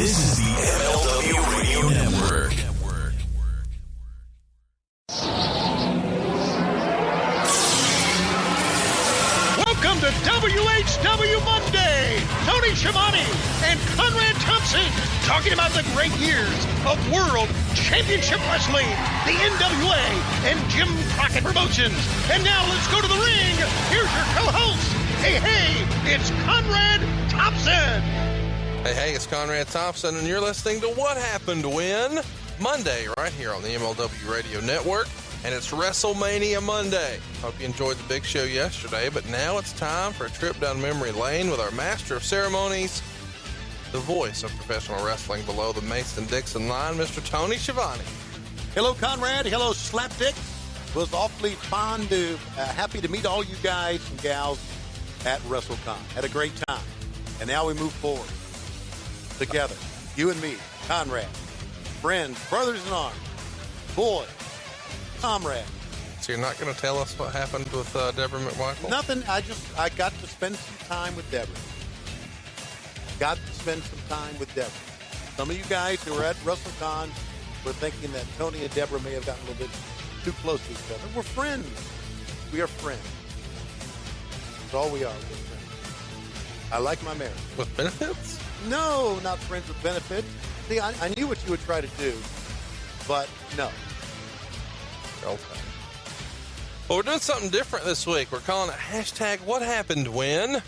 This is the MLW Radio Network. Welcome to WHW Monday. Tony Schiavone and Conrad Thompson talking about the great years of World Championship Wrestling, the NWA, and Jim Crockett Promotions. And now let's go to the ring. Here's your co-host. Hey, it's Conrad Thompson. Hey, it's Conrad Thompson, and you're listening to What Happened When Monday right here on the MLW Radio Network. And it's WrestleMania Monday. Hope you enjoyed the big show yesterday, but now it's time for a trip down memory lane with our master of ceremonies, the voice of professional wrestling below the Mason-Dixon line, Mr. Tony Schiavone. Hello, Conrad. Hello, Slapdick. Was awfully fond to, happy to meet all you guys and gals at WrestleCon. Had a great time. And now we move forward together. You and me, Conrad, friends, brothers in arms, boys, comrades. So you're not going to tell us what happened with Deborah McMichael? Nothing. I got to spend some time with Deborah. Got to spend some time with Deborah. Some of you guys who were at WrestleCon were thinking that Tony and Deborah may have gotten a little bit too close to each other. We're friends. We are friends. That's all we are. We're friends. I like my marriage. With benefits? No, not friends with benefits. See, I knew what you would try to do, but no. Okay. Well, we're doing something different this week. We're calling it hashtag What Happened When.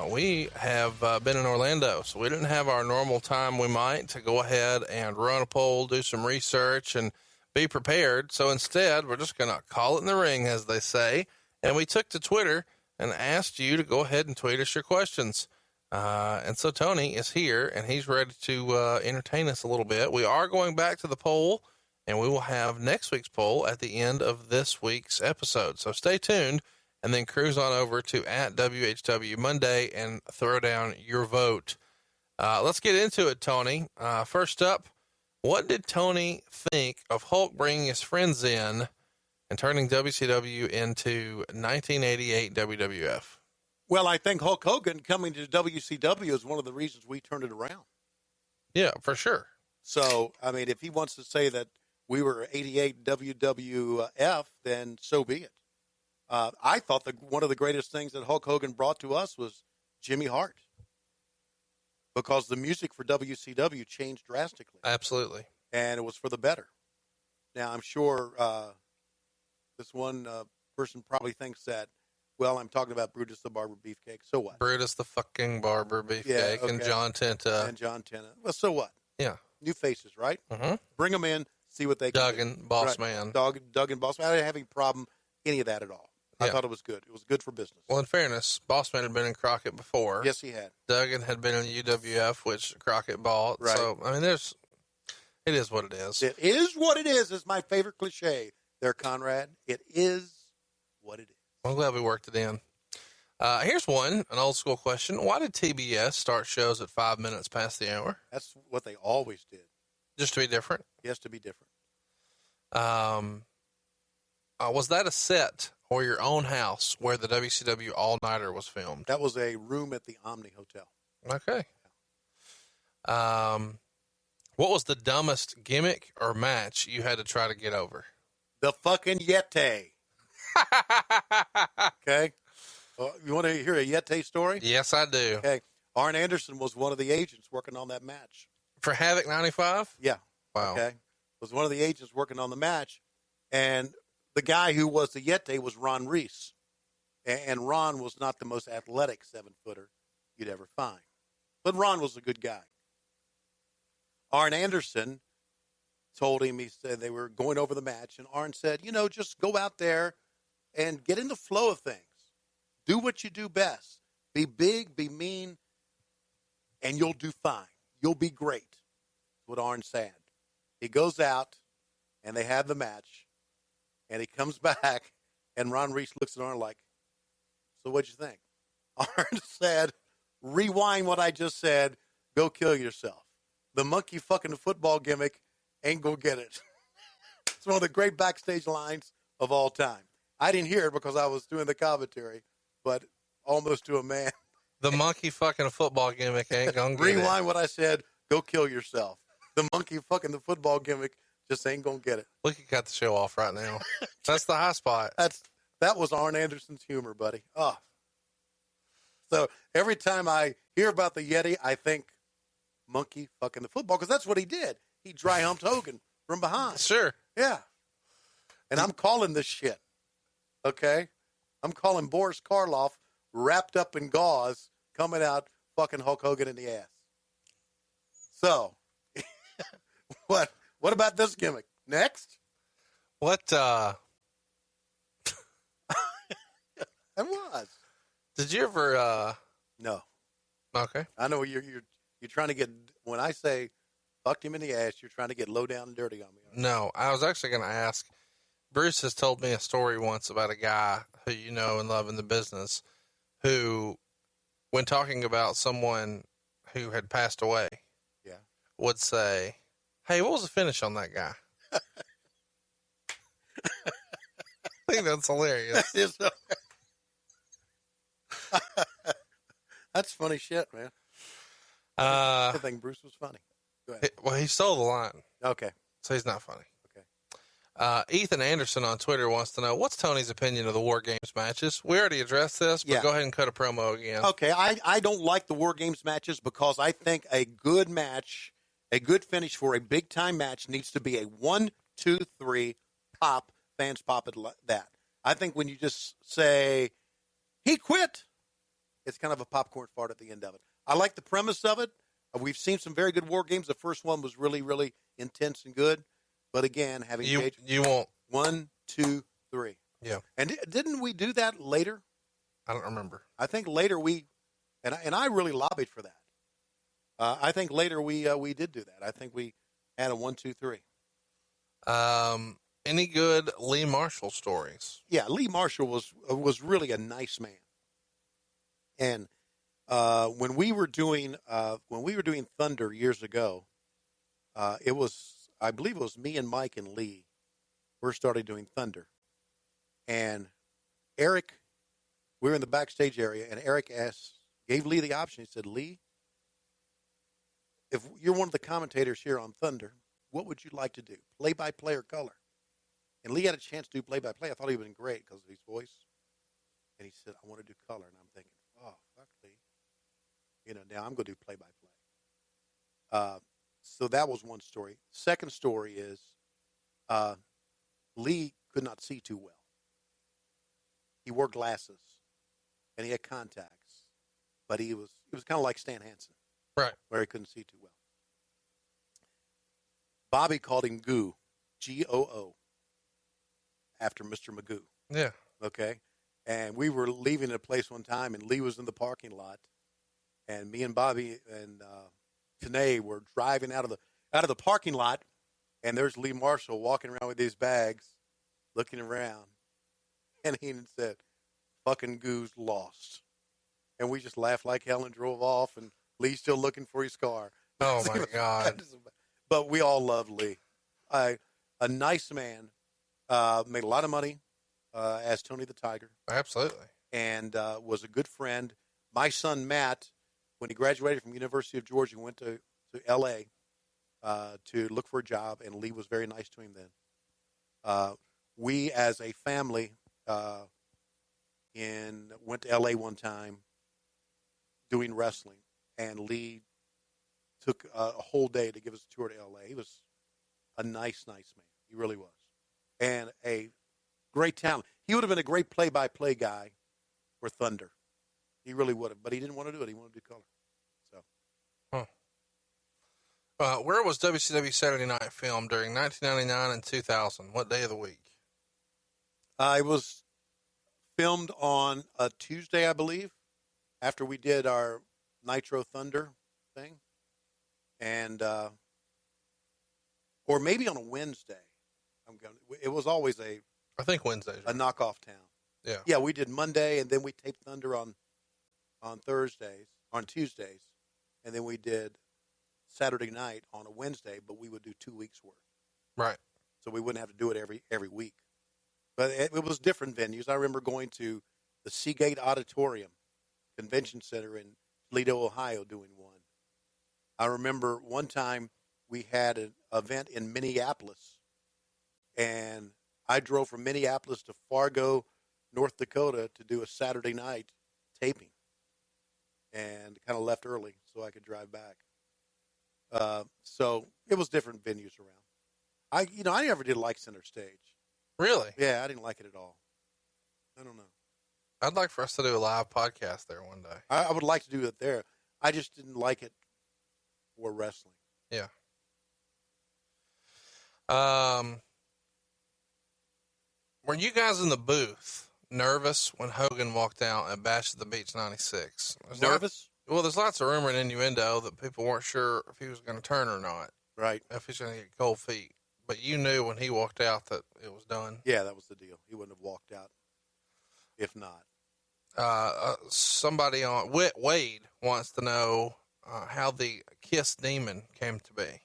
We have been in Orlando, so we didn't have our normal time we might to go ahead and run a poll, do some research, and be prepared. So instead, we're just going to call it in the ring, as they say. And we took to Twitter and asked you to go ahead and tweet us your questions. And so Tony is here, and he's ready to entertain us a little bit. We are going back to the poll, and we will have next week's poll at the end of this week's episode. So stay tuned and then cruise on over to @WHW Monday and throw down your vote. Let's get into it, Tony. First up, what did Tony think of Hulk bringing his friends in and turning WCW into 1988 WWF? Well, I think Hulk Hogan coming to WCW is one of the reasons we turned it around. Yeah, for sure. So, I mean, if he wants to say that we were 88 WWF, then so be it. I thought that one of the greatest things that Hulk Hogan brought to us was Jimmy Hart, because the music for WCW changed drastically. Absolutely. And it was for the better. Now, I'm sure this one person probably thinks that, well, I'm talking about Brutus the Barber Beefcake. So what? Brutus the fucking Barber Beefcake, and John Tenta. And John Tenta. Well, so what? Yeah. New faces, right? Mm-hmm. Bring them in, see what they can do. Duggan, Boss Man. Duggan, Boss Man. I didn't have any problem, any of that at all. I thought it was good. It was good for business. Well, in fairness, Boss Man had been in Crockett before. Yes, he had. Duggan had been in UWF, which Crockett bought. Right. So, I mean, it is what it is. It is what it is my favorite cliche there, Conrad. It is what it is. I'm glad we worked it in. Here's one, an old school question. Why did TBS start shows at 5 minutes past the hour? That's what they always did. Just to be different? Yes, to be different. Was that a set or your own house where the WCW All-Nighter was filmed? That was a room at the Omni Hotel. Okay. What was the dumbest gimmick or match you had to try to get over? The fucking Yeti. Okay. You want to hear a Yeti story? Yes, I do. Okay. Arn Anderson was one of the agents working on that match. For Havoc 95? Yeah. Wow. Okay. Was one of the agents working on the match. And the guy who was the Yeti was Ron Reese. And Ron was not the most athletic 7-footer you'd ever find. But Ron was a good guy. Arn Anderson told him, he said they were going over the match, and Arn said, just go out there and get in the flow of things. Do what you do best. Be big, be mean, and you'll do fine. You'll be great. That's what Arn said. He goes out, and they have the match, and he comes back, and Ron Reese looks at Arn like, so what'd you think? Arn said, rewind what I just said. Go kill yourself. The monkey fucking football gimmick ain't gonna get it. It's one of the great backstage lines of all time. I didn't hear it because I was doing the commentary, but almost to a man. The monkey fucking football gimmick ain't gonna get it. Rewind what I said. Go kill yourself. The monkey fucking the football gimmick just ain't gonna get it. Look, you got the show off right now. That's the high spot. That was Arn Anderson's humor, buddy. Oh. So every time I hear about the Yeti, I think monkey fucking the football, because that's what he did. He dry humped Hogan from behind. Sure. Yeah. And I'm calling this shit. Okay? I'm calling Boris Karloff wrapped up in gauze coming out fucking Hulk Hogan in the ass. So, what about this gimmick? Next? What, It was. Did you ever, No. Okay. I know you're trying to get, when I say fucked him in the ass, you're trying to get low down and dirty on me. No, I was actually going to ask. Bruce has told me a story once about a guy who you know and love in the business who, when talking about someone who had passed away, Yeah. would say, "Hey, what was the finish on that guy?" I think that's hilarious. That is That's funny shit, man. I think Bruce was funny. Go ahead. Well, he stole the line, Okay. so he's not funny. Okay. Ethan Anderson on Twitter wants to know, what's Tony's opinion of the War Games matches? We already addressed this, but Yeah. go ahead and cut a promo again. Okay, I don't like the War Games matches because I think a good match, a good finish for a big-time match needs to be a 1, 2, 3 pop. Fans pop it like that. I think when you just say, he quit, it's kind of a popcorn fart at the end of it. I like the premise of it. We've seen some very good War Games. The first one was really, really intense and good. But again, having You won't. 1, 2, 3. Yeah. And didn't we do that later? I don't remember. I think later and I really lobbied for that. I think later we did do that. I think we had a 1, 2, 3. Any good Lee Marshall stories? Yeah, Lee Marshall was really a nice man. And when we were doing Thunder years ago, I believe it was me and Mike and Lee first started doing Thunder, and Eric, we were in the backstage area, and Eric gave Lee the option. He said, "Lee, if you're one of the commentators here on Thunder, what would you like to do, play-by-play or color?" And Lee had a chance to do play-by-play. I thought he would have been great because of his voice. And he said, "I want to do color." And I'm thinking, "Oh, fuck Lee. Now I'm going to do play-by-play." So that was one story. Second story is Lee could not see too well. He wore glasses, and he had contacts. But he was kind of like Stan Hansen. Right. Where he couldn't see too well. Bobby called him Goo, Goo, after Mr. Magoo. Yeah. Okay? And we were leaving a place one time, and Lee was in the parking lot, and me and Bobby and Tanae were driving out of the parking lot, and there's Lee Marshall walking around with these bags, looking around, and he said, "Fucking Goo's lost." And we just laughed like hell and drove off, and Lee's still looking for his car. Oh, my God. But we all love Lee. A nice man, made a lot of money as Tony the Tiger. Absolutely. And was a good friend. My son, Matt, when he graduated from University of Georgia, went to L.A. To look for a job, and Lee was very nice to him then. We, as a family, went to L.A. one time doing wrestling, and Lee took a whole day to give us a tour to L.A. He was a nice man. He really was. And a great talent. He would have been a great play-by-play guy for Thunder. He really would have. But he didn't want to do it. He wanted to do color. So. Where was WCW Saturday Night filmed during 1999 and 2000? What day of the week? It was filmed on a Tuesday, I believe, after we did our Nitro Thunder thing. And or maybe on a Wednesday. It was always I think Wednesdays. a knockoff town. Yeah. Yeah, we did Monday, and then we taped Thunder on Tuesdays, and then we did Saturday night on a Wednesday, but we would do 2 weeks worth. Right. So we wouldn't have to do it every week. But it was different venues. I remember going to the Seagate Auditorium Convention Center in Toledo, Ohio, doing one. I remember one time we had an event in Minneapolis, and I drove from Minneapolis to Fargo, North Dakota to do a Saturday night taping, and kind of left early so I could drive back. So it was different venues around. I never did like Center Stage. Really? Yeah, I didn't like it at all. I don't know. I'd like for us to do a live podcast there one day. I would like to do it there. I just didn't like it for wrestling. Yeah. Were you guys in the booth nervous when Hogan walked out at Bash at the Beach 96? Nervous? There's lots of rumor and innuendo that people weren't sure if he was going to turn or not. Right. If he's going to get cold feet. But you knew when he walked out that it was done. Yeah, that was the deal. He wouldn't have walked out if not. Somebody on Wade wants to know how the Kiss Demon came to be.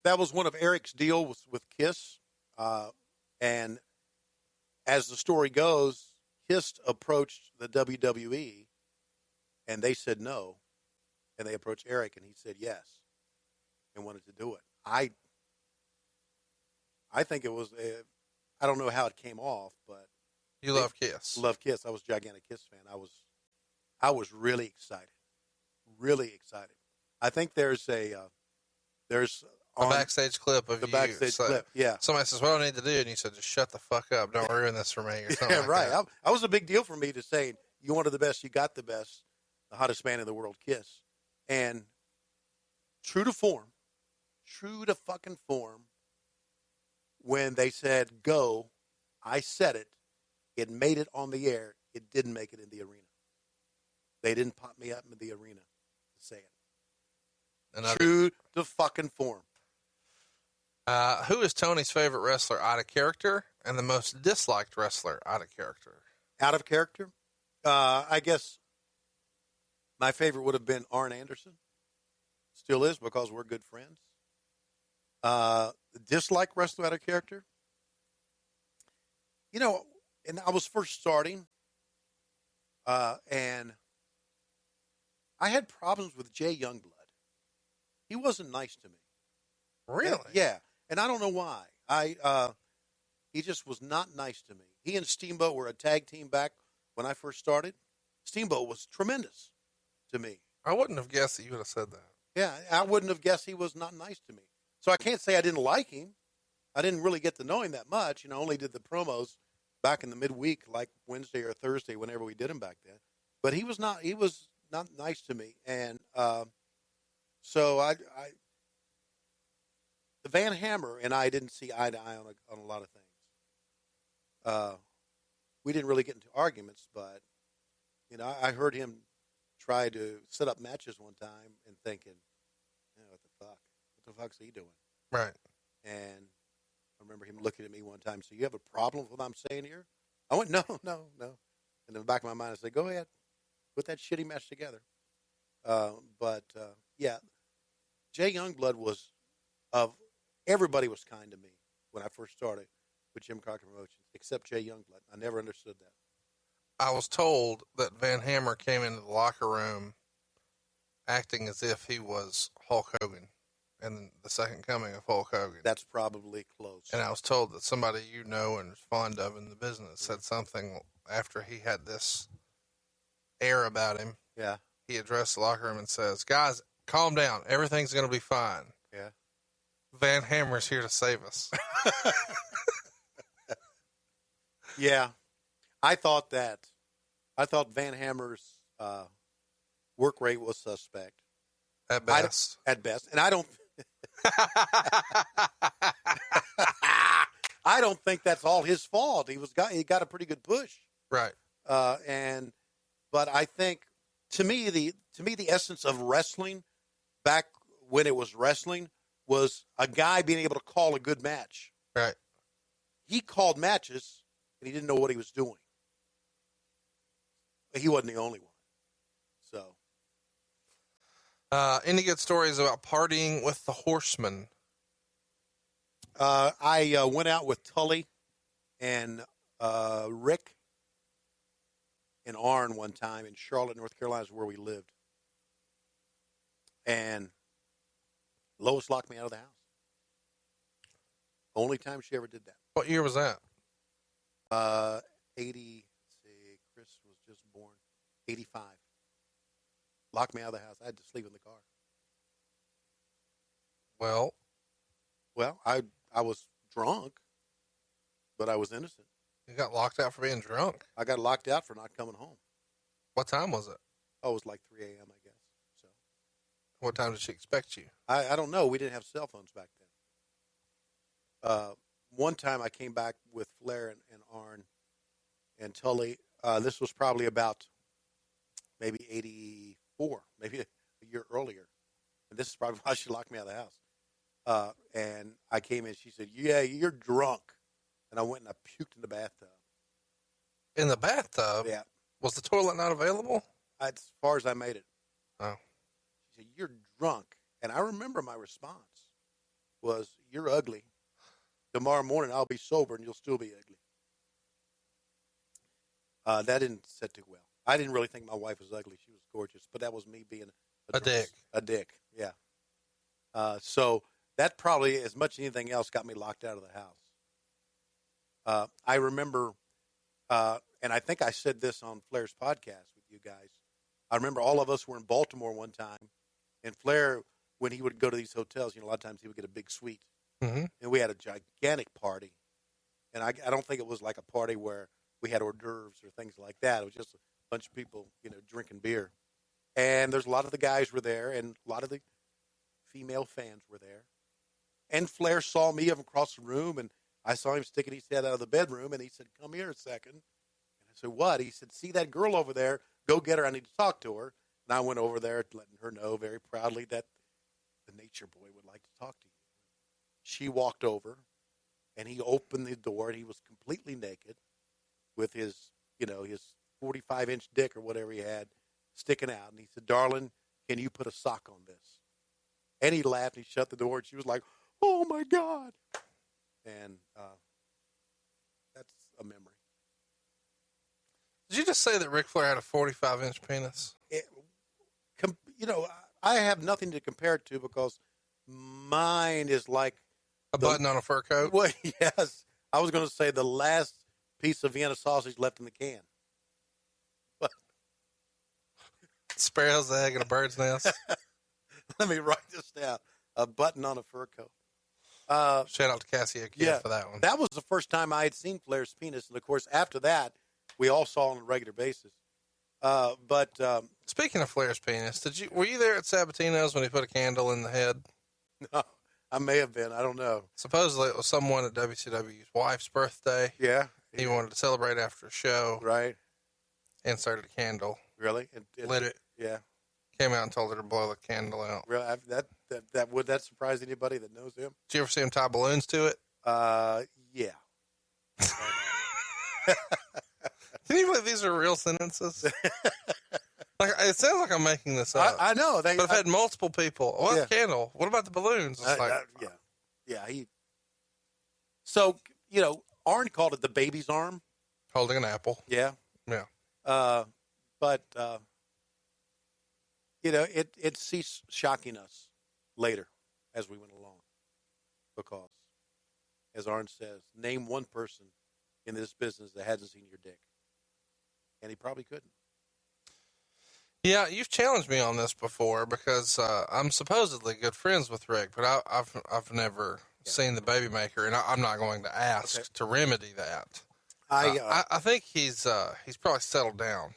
That was one of Eric's deals with Kiss. And as the story goes, Kiss approached the WWE, and they said no. And they approached Eric, and he said yes and wanted to do it. I think it was, I don't know how it came off, but. You love Kiss. Love Kiss. I was a gigantic Kiss fan. I was really excited. Really excited. I think there's a backstage clip of the you. backstage clip. Yeah. Somebody says, "What do I need to do?" And you said, "Just shut the fuck up. Don't ruin this for me." Or something Yeah, like right. That. I was a big deal for me to say, you wanted the best, you got the best, the hottest man in the world, Kiss. And true to fucking form, when they said go, I said it. It made it on the air. It didn't make it in the arena. They didn't pop me up in the arena to say it. True to fucking form. Who is Tony's favorite wrestler out of character and the most disliked wrestler out of character? Out of character? I guess my favorite would have been Arn Anderson. Still is, because we're good friends. Dislike wrestler out of character? And I was first starting, and I had problems with Jay Youngblood. He wasn't nice to me. Really? Yeah, and I don't know why. He just was not nice to me. He and Steamboat were a tag team back when I first started. Steamboat was tremendous to me. I wouldn't have guessed that you would have said that. Yeah, I wouldn't have guessed he was not nice to me. So I can't say I didn't like him. I didn't really get to know him that much. Only did the promos back in the midweek, like Wednesday or Thursday, whenever we did them back then. But he was not nice to me. And so the Van Hammer and I didn't see eye to eye on a lot of things. We didn't really get into arguments, but, I heard him try to set up matches one time and thinking, what the fuck? What the fuck's he doing? Right. And I remember him looking at me one time and saying, you have a problem with what I'm saying here? I went, no. And in the back of my mind, I said, go ahead. Put that shitty match together. Yeah, Jay Youngblood everybody was kind to me when I first started with Jim Crockett Promotions, except Jay Youngblood. I never understood that. I was told that Van Hammer came into the locker room acting as if he was Hulk Hogan and the second coming of Hulk Hogan. That's probably close. And I was told that somebody you know and is fond of in the business said something after he had this air about him. Yeah. He addressed the locker room and says, guys, calm down. Everything's going to be fine. Yeah. Van Hammer's here to save us. Yeah. I thought Van Hammer's work rate was suspect. At best. At best. And I don't I don't think that's all his fault. He got a pretty good push. Right. But I think to me the essence of wrestling back when it was wrestling was a guy being able to call a good match. Right. He called matches and he didn't know what he was doing. But he wasn't the only one. So any good stories about partying with the Horsemen? I went out with Tully and Rick and Arn one time in Charlotte, North Carolina, is where we lived. And Lois locked me out of the house. Only time she ever did that. What year was that? 80, let's see, Chris was just born, 85. Locked me out of the house. I had to sleep in the car. Well, I was drunk, but I was innocent. you got locked out for being drunk. I got locked out for not coming home. What time was it? Oh, it was like 3 a.m., I guess. So What time did she expect you? I don't know. We didn't have cell phones back then. One time I came back with Flair and Arn and Tully. This was probably about maybe 84, maybe a year earlier. And this is probably why she locked me out of the house. And I came in. She said, "Yeah, you're drunk." And I went and I puked in the bathtub. In the bathtub? Yeah. Was the toilet not available? As far as I made it. Oh. She said, "You're drunk." And I remember my response was, "You're ugly. Tomorrow morning I'll be sober and you'll still be ugly." That didn't sit too well. I didn't really think my wife was ugly. She was gorgeous, but that was me being A dick. A dick, yeah. So that probably, as much as anything else, got me locked out of the house. I remember, and I think I said this on Flair's podcast with you guys. I remember all of us were in Baltimore one time, and Flair, when he would go to these hotels, a lot of times he would get a big suite. Mm-hmm. And we had a gigantic party. And I don't think it was like a party where we had hors d'oeuvres or things like that. It was just a bunch of people, drinking beer. And there's a lot of the guys were there, and a lot of the female fans were there. And Flair saw me across the room, and I saw him sticking his head out of the bedroom, and he said, "Come here a second." And I said, "What?" He said, "See that girl over there? Go get her. I need to talk to her." And I went over there, letting her know very proudly that the Nature Boy would like to talk to you. She walked over, and he opened the door, and he was completely naked with his 45-inch dick or whatever he had sticking out. And he said, "Darling, can you put a sock on this?" And he laughed, and he shut the door, and she was like, "Oh, my God." And that's a memory. Did you just say that Ric Flair had a 45-inch penis? I have nothing to compare it to because mine is like A button on a fur coat? Well, yes. I was going to say the last piece of Vienna sausage left in the can. But Sparrow's egg in a bird's nest. let me write this down. A button on a fur coat. Shout out to Cassie O'Keefe for that one. That was the first time I had seen Flair's penis. And, of course, after that, we all saw it on a regular basis. Speaking of Flair's penis, were you there at Sabatino's when he put a candle in the head? No, I may have been. I don't know. Supposedly it was someone at WCW's wife's birthday. Yeah. He wanted to celebrate after a show. Right. Inserted a candle. Really? Lit it. Yeah. Came out and told her to blow the candle out. Really? Would that surprise anybody that knows him? Did you ever see him tie balloons to it? Yeah. Can you believe these are real sentences? It sounds like I'm making this up. I know. But I've had multiple people. What Yeah. candle? What about the balloons? It's yeah. So, Arn called it the baby's arm. Holding an apple. Yeah. Yeah. But it ceased shocking us later as we went along. Because, as Arn says, name one person in this business that hasn't seen your dick. And he probably couldn't. Yeah, you've challenged me on this before because I'm supposedly good friends with Rick, but I've never seen the baby maker, and I'm not going to ask to remedy that. I think he's probably settled down.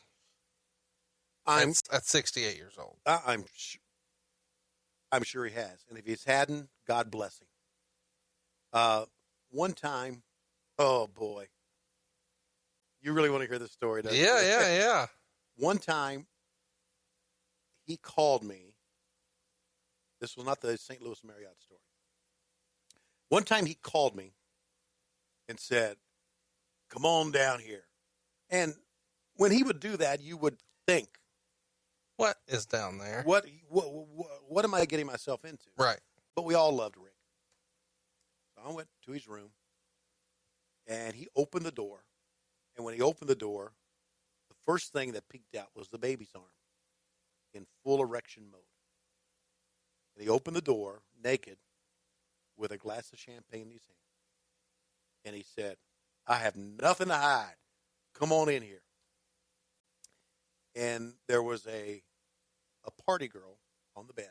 At 68 years old. I'm sure he has, and if he's hadn't, God bless him. One time, oh boy, you really want to hear this story, don't you? Yeah. One time, he called me. This was not the St. Louis Marriott story. One time he called me and said, "Come on down here." And when he would do that, you would think, what is down there? What am I getting myself into? Right. But we all loved Rick. So I went to his room, and he opened the door. And when he opened the door, the first thing that peeked out was the baby's arm in full erection mode. And he opened the door naked with a glass of champagne in his hand. And he said, I have nothing to hide. Come on in here. And there was a party girl on the bed.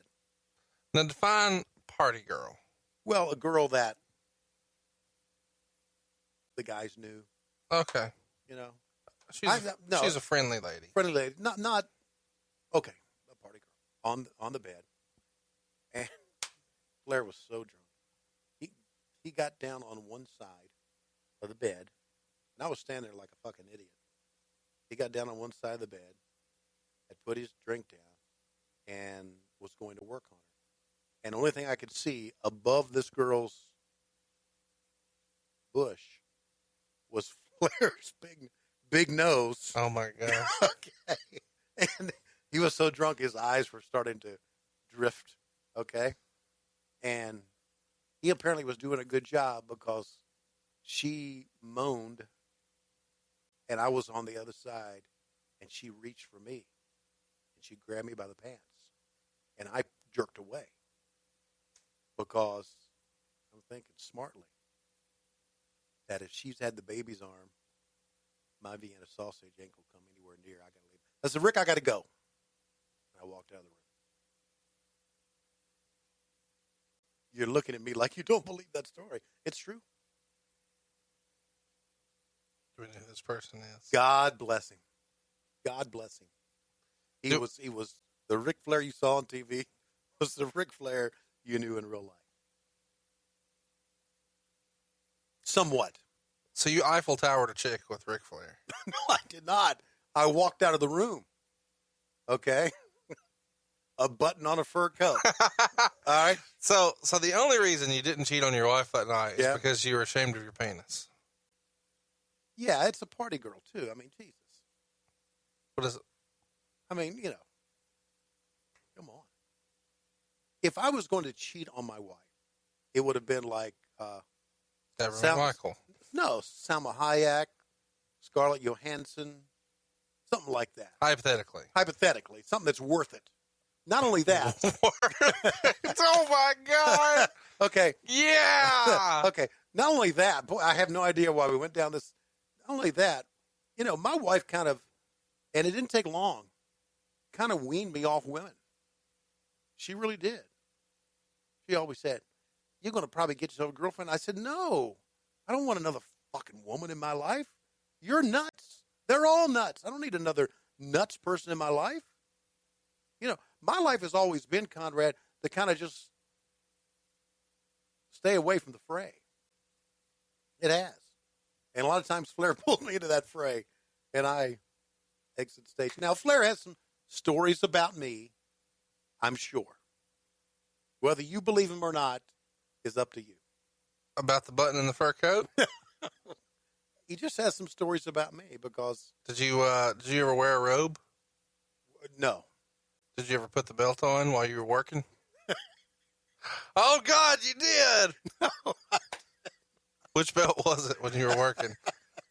Now define party girl. Well, a girl that the guys knew. Okay. You know. She's a friendly lady. Friendly lady. Not okay, a party girl on the bed. And Flair was so drunk. He got down on one side of the bed, and I was standing there like a fucking idiot. He got down on one side of the bed, had put his drink down, and was going to work on her. And the only thing I could see above this girl's bush was Flair's big nose. Oh my God. Okay. And he was so drunk his eyes were starting to drift. Okay. And he apparently was doing a good job because she moaned and I was on the other side and she reached for me and she grabbed me by the pants and I jerked away because I'm thinking smartly that if she's had the baby's arm, my Vienna sausage ain't gonna come anywhere near. I gotta leave. I said, Rick, I gotta go. And I walked out of the room. You're looking at me like you don't believe that story. It's true. Do we know who this person is? God bless him. God bless him. He was the Ric Flair you saw on TV was the Ric Flair you knew in real life. Somewhat. So you Eiffel Towered a chick with Ric Flair? No, I did not. I walked out of the room. Okay. A button on a fur coat. All right. So the only reason you didn't cheat on your wife that night is because you were ashamed of your penis. Yeah, it's a party girl too. I mean, Jesus. What is it? I mean, you know. Come on. If I was going to cheat on my wife, it would have been like Deborah Michael. No, Salma Hayek, Scarlett Johansson, something like that. Hypothetically, something that's worth it. Not only that. Oh my God. Okay. Yeah. Okay. Not only that, boy, I have no idea why we went down this. Not only that, you know, my wife kind of, and it didn't take long, kind of weaned me off women. She really did. She always said, you're going to probably get yourself a girlfriend. I said, no, I don't want another fucking woman in my life. You're nuts. They're all nuts. I don't need another nuts person in my life. You know, my life has always been, Conrad, to kind of just stay away from the fray. It has. And a lot of times Flair pulled me into that fray, and I exit stage. Now, Flair has some stories about me, I'm sure. Whether you believe him or not is up to you. About the button in the fur coat? He just has some stories about me because... Did you ever wear a robe? No. Did you ever put the belt on while you were working? Oh, God, you did! No. Which belt was it when you were working?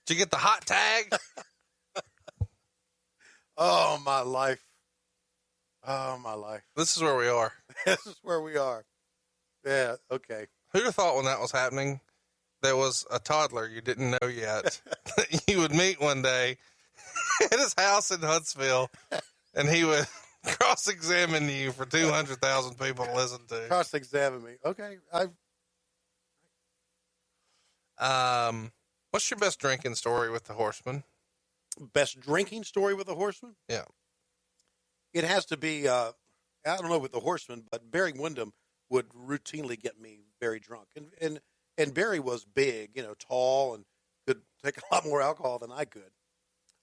Did you get the hot tag? Oh, my life. Oh, my life. This is where we are. This is where we are. Yeah, okay. Who'd have thought when that was happening, there was a toddler you didn't know yet that you would meet one day at his house in Huntsville, and he would cross-examine you for 200,000 people to listen to. Cross-examine me. Okay. What's your best drinking story with the Horseman? Best drinking story with the Horseman? Yeah. It has to be, I don't know with the Horseman, but Barry Windham would routinely get me very drunk. And Barry was big, you know, tall, and could take a lot more alcohol than I could.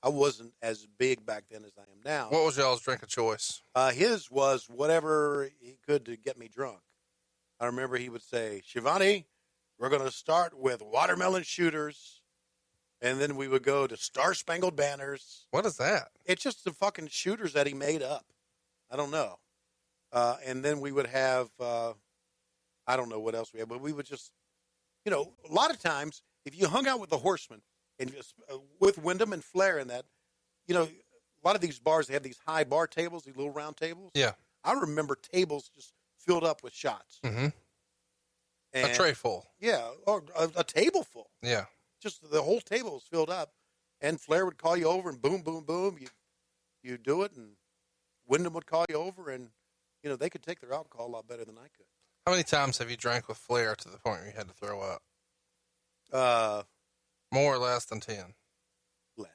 I wasn't as big back then as I am now. What was y'all's drink of choice? His was whatever he could to get me drunk. I remember he would say, Schiavone, we're going to start with watermelon shooters, and then we would go to Star-Spangled Banners. What is that? It's just the fucking shooters that he made up. I don't know. And then we would have, I don't know what else we had, but we would just, you know, a lot of times, if you hung out with the Horsemen, and just, with Wyndham and Flair and that, you know, a lot of these bars, they have these high bar tables, these little round tables. Yeah. I remember tables just filled up with shots. Mm-hmm. And, a tray full. Yeah, or a table full. Yeah. Just the whole table was filled up. And Flair would call you over and boom, boom, boom. You do it, and Wyndham would call you over, and, they could take their alcohol a lot better than I could. How many times have you drank with Flair to the point where you had to throw up? More or less than 10? Less.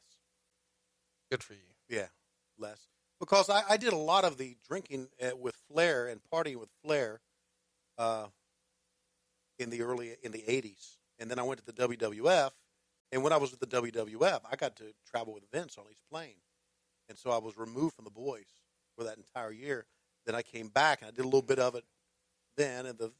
Good for you. Yeah, less. Because I did a lot of the drinking with Flair and partying with Flair in the 80s. And then I went to the WWF. And when I was with the WWF, I got to travel with Vince on his plane. And so I was removed from the boys for that entire year. Then I came back, and I did a little bit of it then in the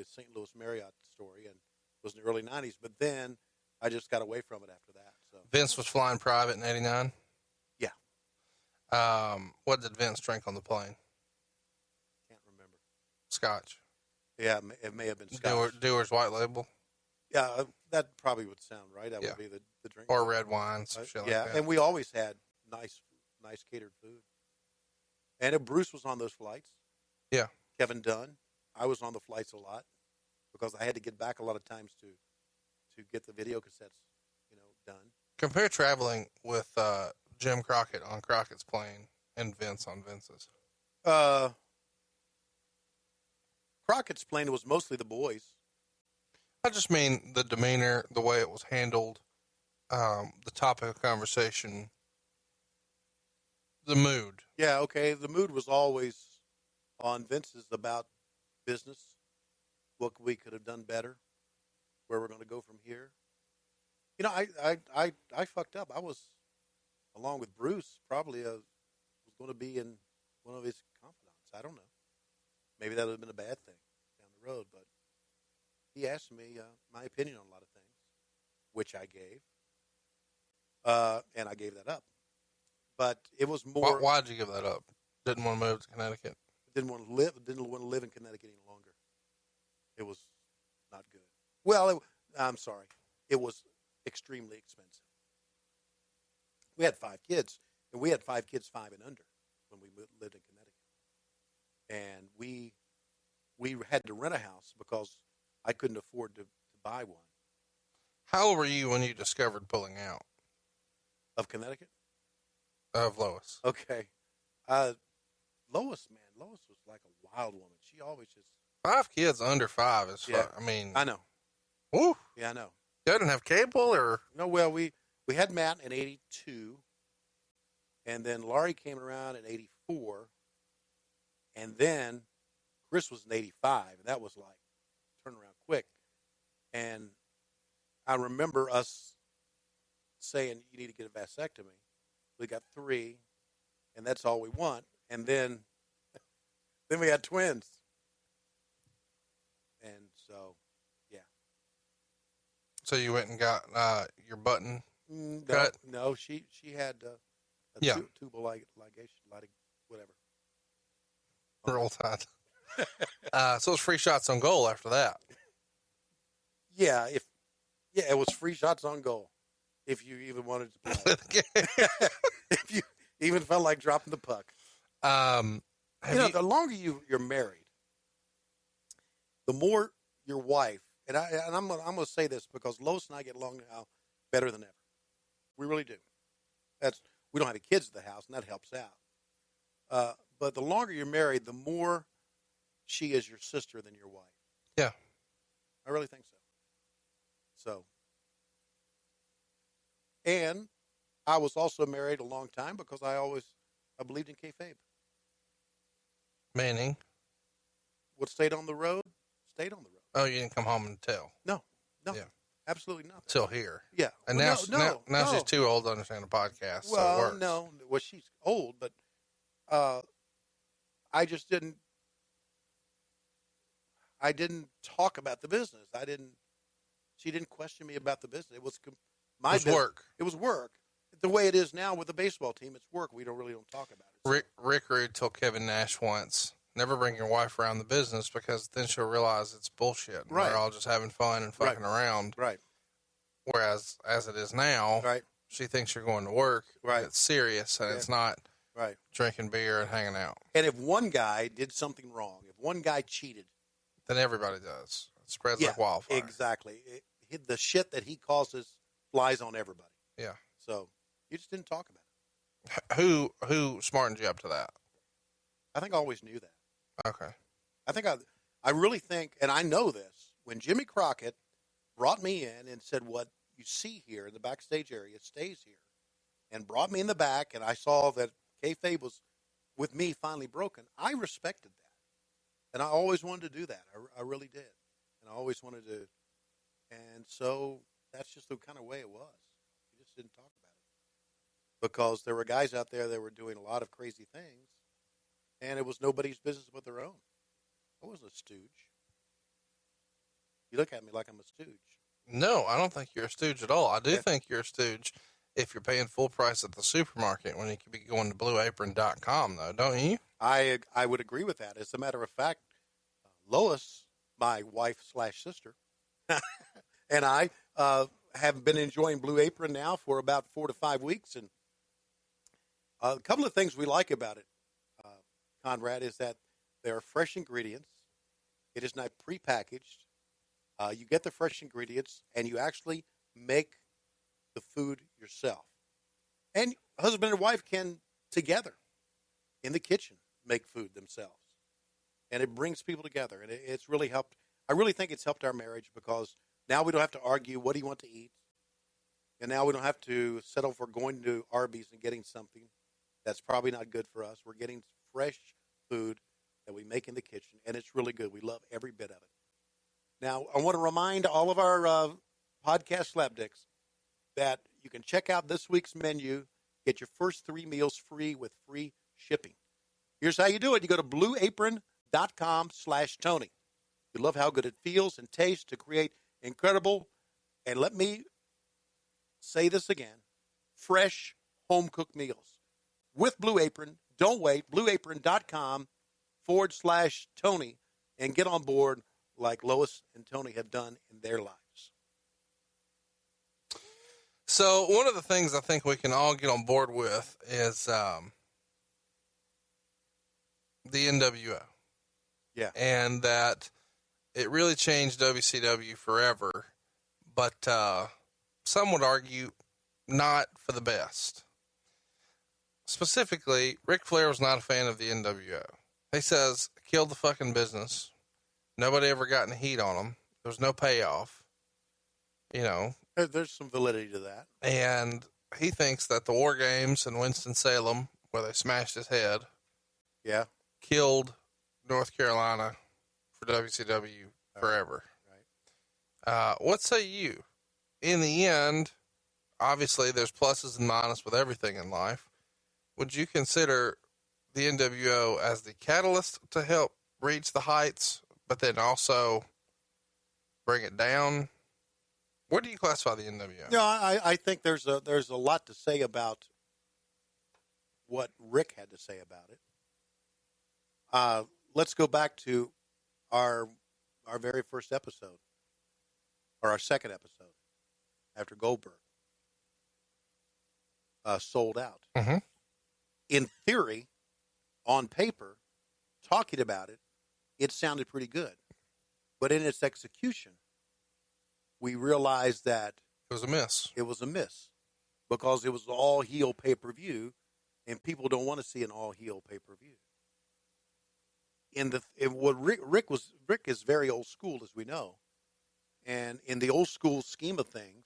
St. Louis Marriott story. And it was in the early 90s. But then I just got away from it after that. So Vince was flying private in 89? Yeah. What did Vince drink on the plane? Can't remember. Scotch. Yeah, it may have been Scotch. Dewar's White Label? Yeah, that probably would sound right. That would be the drink. Or red wine, some shit like that. And we always had nice catered food. And if Bruce was on those flights. Yeah. Kevin Dunn. I was on the flights a lot because I had to get back a lot of times to get the video cassettes, done. Compare traveling with Jim Crockett on Crockett's plane and Vince on Vince's. Crockett's plane was mostly the boys. I just mean the demeanor, the way it was handled, the topic of conversation, the mood. Yeah, okay. The mood was always on Vince's about business, what we could have done better, where we're going to go from here. I fucked up. I was, along with Bruce, probably was going to be in one of his confidants. I don't know. Maybe that would have been a bad thing down the road, but he asked me my opinion on a lot of things, which I gave, and I gave that up. But it was more. Why did you give that up? Didn't want to move to Connecticut. Didn't want to live in Connecticut any longer. It was not good. Well, I'm sorry. It was extremely expensive. We had 5 kids, and we had 5 kids 5 and under when we lived in Connecticut, and we had to rent a house because I couldn't afford to buy one. How old were you when you discovered pulling out of Connecticut? Of Lois. Okay, Lois was like a wild woman. She always just 5 kids under 5 is. Yeah. I mean, I know. Woo. Yeah, I know. You didn't have cable, or no? Well, we had Matt in '82, and then Laurie came around in '84, and then Chris was in '85, and that was like turn around quick. And I remember us saying, "You need to get a vasectomy." We got 3, and that's all we want. And then we had twins, and so. So you went and got your button cut? No, she had a tubal ligation, whatever. Roll Tide. So it was free shots on goal after that. Yeah, it was free shots on goal. If you even wanted to play. If you even felt like dropping the puck. The longer you're married, the more your wife. And I'm going to say this because Lois and I get along now better than ever. We really do. We don't have any kids at the house, and that helps out. But the longer you're married, the more she is your sister than your wife. Yeah. I really think so. And I was also married a long time because I believed in kayfabe. Meaning? What stayed on the road, stayed on the road. Oh, you didn't come home and tell? No, yeah. Absolutely nothing. Till here. Yeah. And well, now she's too old to understand the podcast. Well, so it works. no. Well, she's old, but I just didn't. I didn't talk about the business. She didn't question me about the business. It was work. It was work. The way it is now with the baseball team, it's work. We don't talk about it. Rick Rude told Kevin Nash once, never bring your wife around the business because then she'll realize it's bullshit. Right. We're all just having fun and fucking around. Right. Whereas, as it is now, right. she thinks you're going to work. Right. It's serious, and it's not Right. drinking beer and hanging out. And if one guy did something wrong, if one guy cheated, Then everybody does. It spreads yeah, like wildfire. exactly. The shit that he causes flies on everybody. Yeah. So you just didn't talk about it. Who smartened you up to that? I think I always knew that. Okay. I really think, and I know this, when Jimmy Crockett brought me in and said, what you see here in the backstage area stays here, and brought me in the back, and I saw that kayfabe was, with me, finally broken, I respected that. And I always wanted to do that. I really did. And I always wanted to. And so that's just the kind of way it was. We just didn't talk about it. Because there were guys out there that were doing a lot of crazy things, and it was nobody's business but their own. I wasn't a stooge. You look at me like I'm a stooge. No, I don't think you're a stooge at all. I do think you're a stooge if you're paying full price at the supermarket when you could be going to blueapron.com, though, don't you? I would agree with that. As a matter of fact, Lois, my wife/sister, and I have been enjoying Blue Apron now for about 4 to 5 weeks. And a couple of things we like about it, Conrad, is that there are fresh ingredients. It is not prepackaged. You get the fresh ingredients, and you actually make the food yourself. And husband and wife can, together, in the kitchen, make food themselves. And it brings people together. And it's really helped. I really think it's helped our marriage because now we don't have to argue, what do you want to eat? And now we don't have to settle for going to Arby's and getting something that's probably not good for us. We're getting fresh food that we make in the kitchen, and it's really good. We love every bit of it. Now, I want to remind all of our podcast slapdicks that you can check out this week's menu, get your first 3 meals free with free shipping. Here's how you do it. You go to blueapron.com/Tony. You love how good it feels and tastes to create incredible, and let me say this again, fresh home-cooked meals. With Blue Apron, don't wait, blueapron.com/Tony, and get on board like Lois and Tony have done in their lives. So one of the things I think we can all get on board with is the NWO. Yeah. And that it really changed WCW forever, but some would argue not for the best. Specifically, Ric Flair was not a fan of the NWO. He says, killed the fucking business. Nobody ever got any heat on him. There was no payoff. You know. There's some validity to that. And he thinks that the War Games in Winston-Salem, where they smashed his head, killed North Carolina for WCW forever. Right. What say you? In the end, obviously there's pluses and minuses with everything in life. Would you consider the NWO as the catalyst to help reach the heights, but then also bring it down? Where do you classify the NWO? No, I think there's a lot to say about what Rick had to say about it. Let's go back to our very first episode, or our second episode, after Goldberg sold out. Mm-hmm. In theory, on paper, talking about it, it sounded pretty good. But in its execution, we realized that it was a miss. It was a miss because it was all heel pay-per-view, and people don't want to see an all heel pay-per-view. Rick is very old school, as we know, and in the old school scheme of things,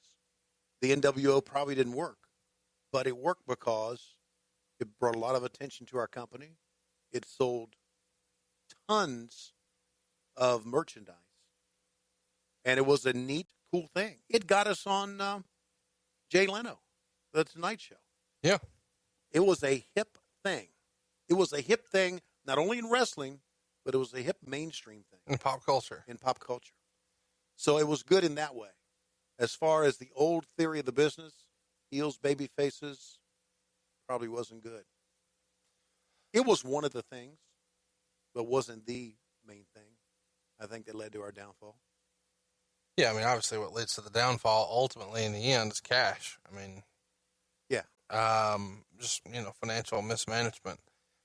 the NWO probably didn't work, but it worked because it brought a lot of attention to our company. It sold tons of merchandise, and it was a neat, cool thing. It got us on Jay Leno, The Tonight Show. Yeah. It was a hip thing. It was a hip thing, not only in wrestling, but it was a hip mainstream thing. In pop culture. So it was good in that way. As far as the old theory of the business, heels, baby faces, probably wasn't good. It was one of the things, but wasn't the main thing. I think that led to our downfall. Yeah, I mean, obviously what leads to the downfall ultimately in the end is cash. I mean, yeah, Just, financial mismanagement.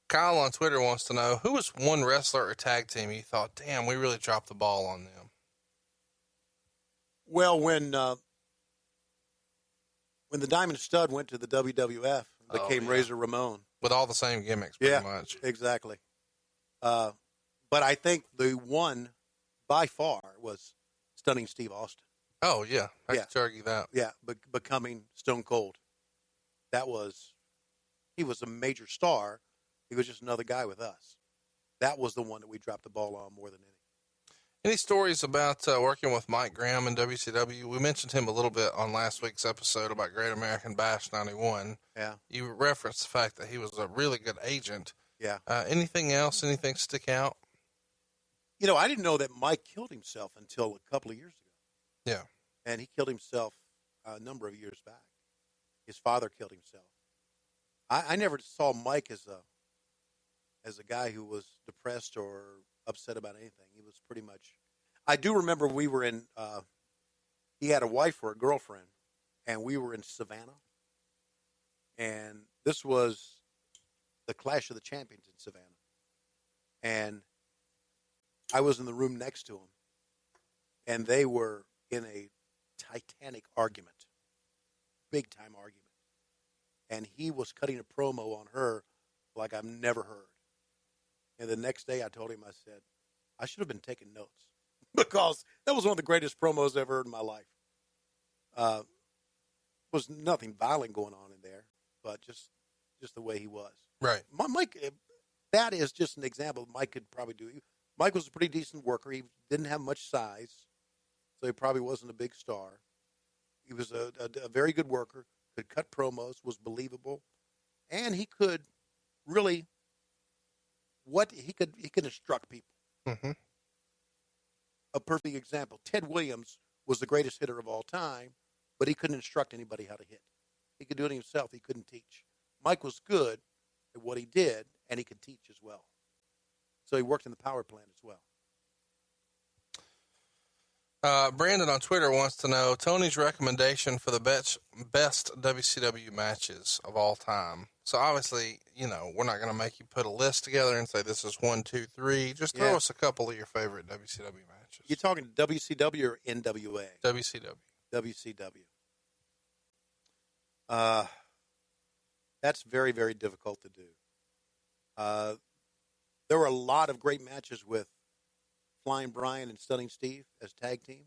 Kyle on Twitter wants to know, who was one wrestler or tag team you thought, damn, we really dropped the ball on them? Well, when the Diamond Stud went to the WWF, became Razor Ramon. With all the same gimmicks, pretty much. Exactly. But I think the one by far was Stunning Steve Austin. Oh, yeah. I could argue that. Yeah, becoming Stone Cold. He was a major star. He was just another guy with us. That was the one that we dropped the ball on more than any. Any stories about working with Mike Graham in WCW? We mentioned him a little bit on last week's episode about Great American Bash 91. Yeah. You referenced the fact that he was a really good agent. Yeah. Anything else? Anything stick out? I didn't know that Mike killed himself until a couple of years ago. Yeah. And he killed himself a number of years back. His father killed himself. I never saw Mike as a guy who was depressed or upset about anything. He was pretty much. I do remember we were in. He had a wife or a girlfriend, and we were in Savannah. And this was the Clash of the Champions in Savannah. And I was in the room next to him, and they were in a titanic argument, big time argument. And he was cutting a promo on her like I've never heard. And the next day I told him, I said, I should have been taking notes because that was one of the greatest promos I've ever heard in my life. Was nothing violent going on in there, but just the way he was. Right. Mike, that is just an example Mike could probably do. Mike was a pretty decent worker. He didn't have much size, so he probably wasn't a big star. He was a very good worker, could cut promos, was believable, and he could really he could instruct people. Mm-hmm. A perfect example. Ted Williams was the greatest hitter of all time, but he couldn't instruct anybody how to hit. He could do it himself. He couldn't teach. Mike was good at what he did, and he could teach as well. So he worked in the power plant as well. Brandon on Twitter wants to know Tony's recommendation for the best WCW matches of all time. So obviously, we're not going to make you put a list together and say this is 1, 2, 3. Just throw us a couple of your favorite WCW matches. You're talking WCW or NWA? WCW. WCW. That's very, very difficult to do. There were a lot of great matches with Flying Brian and Stunning Steve as tag team.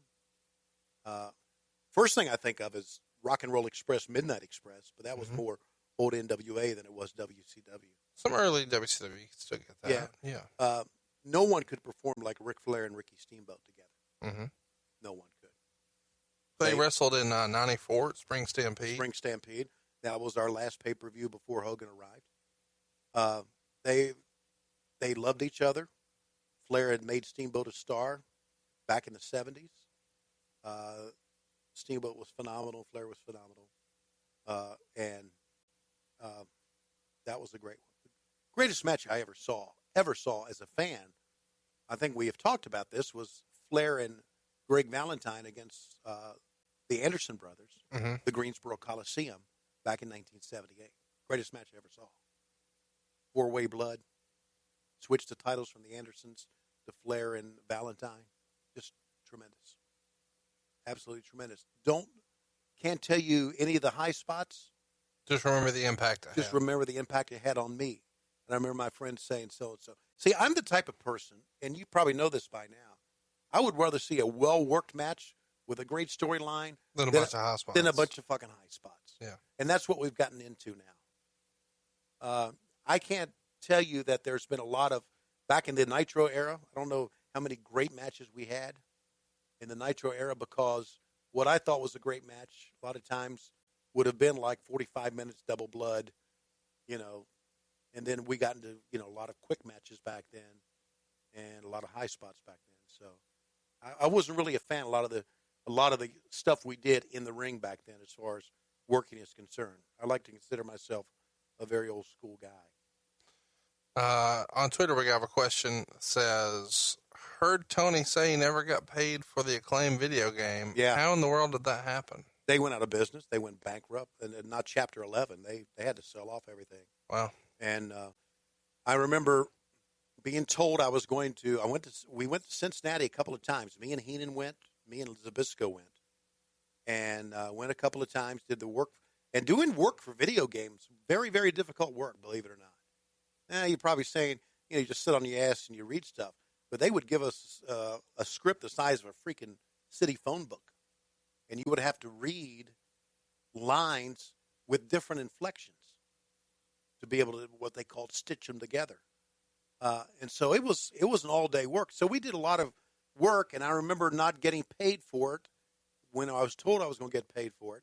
First thing I think of is Rock and Roll Express, Midnight Express, but that was more old NWA than it was WCW. Some early WCW, you can still get that. Yeah. No one could perform like Ric Flair and Ricky Steamboat together. Mm-hmm. No one could. They wrestled in 94 at Spring Stampede. Spring Stampede. That was our last pay-per-view before Hogan arrived. They loved each other. Flair had made Steamboat a star back in the 70s. Steamboat was phenomenal. Flair was phenomenal. And that was a great one. Greatest match I ever saw as a fan, I think we have talked about this, was Flair and Greg Valentine against the Anderson brothers, the Greensboro Coliseum, back in 1978. Greatest match I ever saw. Four-way blood. Switched the titles from the Andersons to Flair and Valentine. Just tremendous. Absolutely tremendous. Can't tell you any of the high spots. Just remember the impact it had. Remember the impact it had on me. And I remember my friends saying so-and-so. See, I'm the type of person, and you probably know this by now, I would rather see a well-worked match with a great storyline than a bunch of high spots. Than a bunch of fucking high spots. Yeah. And that's what we've gotten into now. I can't tell you that there's been a lot of, back in the Nitro era, I don't know how many great matches we had in the Nitro era, because what I thought was a great match a lot of times would have been like 45 minutes double blood, and then we got into, a lot of quick matches back then and a lot of high spots back then. So I wasn't really a fan of a lot of the stuff we did in the ring back then as far as working is concerned. I like to consider myself a very old school guy. On Twitter, we have a question that says, heard Tony say he never got paid for the Acclaim video game. Yeah. How in the world did that happen? They went out of business. They went bankrupt, and not Chapter 11. They had to sell off everything. Wow. And I remember being told I was going to. We went to Cincinnati a couple of times. Me and Heenan went. Me and Zabisco went, and went a couple of times. Did the work and doing work for video games. Very, very difficult work, believe it or not. You're probably saying you just sit on your ass and you read stuff, but they would give us a script the size of a freaking city phone book, and you would have to read lines with different inflections to be able to what they called stitch them together. And so it was an all-day work. So we did a lot of work, and I remember not getting paid for it when I was told I was going to get paid for it,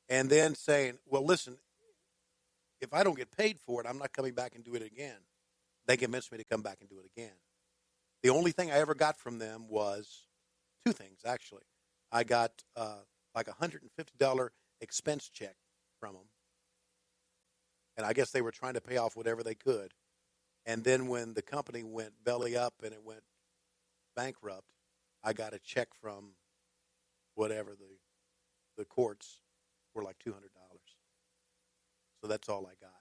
and then saying, well, listen, if I don't get paid for it, I'm not coming back and do it again. They convinced me to come back and do it again. The only thing I ever got from them was two things, actually. I got like a $150 expense check from them, and I guess they were trying to pay off whatever they could. And then when the company went belly up and it went bankrupt, I got a check from whatever the courts were like $200. So that's all I got.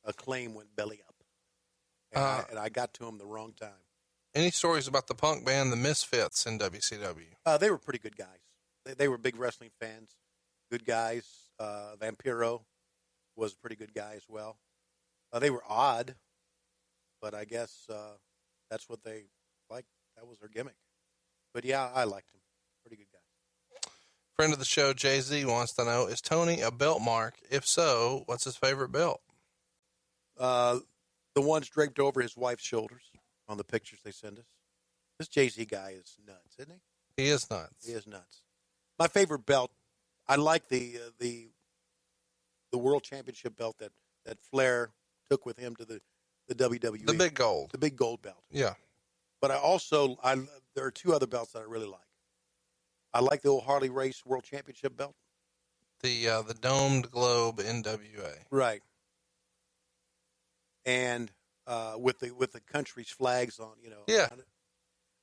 A claim went belly up, and I got to them the wrong time. Any stories about the punk band, the Misfits in WCW? They were pretty good guys. They were big wrestling fans, good guys. Vampiro was a pretty good guy as well. They were odd, but I guess that's what they liked. That was their gimmick. But yeah, I liked them. Pretty good guys. Friend of the show, Jay-Z, wants to know, is Tony a belt mark? If so, what's his favorite belt? The ones draped over his wife's shoulders on the pictures they send us. This Jay-Z guy is nuts, isn't he? He is nuts. He is nuts. My favorite belt, I like the World Championship belt that Flair took with him to the WWE. The big gold. The big gold belt. Yeah. But there are two other belts that I really like. I like the old Harley Race World Championship belt. The domed globe NWA. Right. And with the country's flags on, Yeah. on it.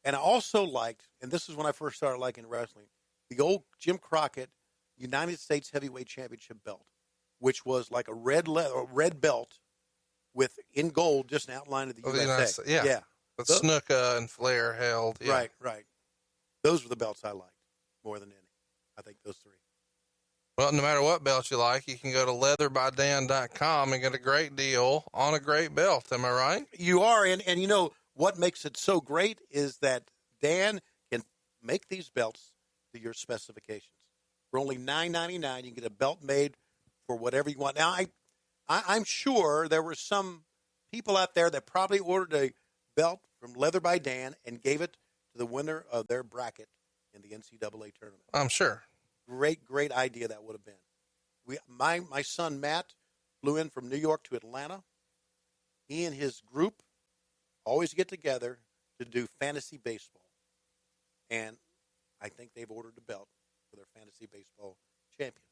And I also liked, and this is when I first started liking wrestling, the old Jim Crockett United States Heavyweight Championship belt, which was like a red belt with in gold just an outline of the USA. Yeah. But Snuka and Flair held. Yeah. Right. Those were the belts I liked more than any. I think those three. Well, no matter what belt you like, you can go to leatherbydan.com and get a great deal on a great belt. Am I right? You are, and you know what makes it so great is that Dan can make these belts to your specifications. For only $9.99, you can get a belt made for whatever you want. Now, I'm sure there were some people out there that probably ordered a belt from Leather by Dan and gave it to the winner of their bracket in the NCAA tournament. I'm sure. Great idea that would have been. My son Matt flew in from New York to Atlanta. He and his group always get together to do fantasy baseball, and I think they've ordered a belt for their fantasy baseball champion.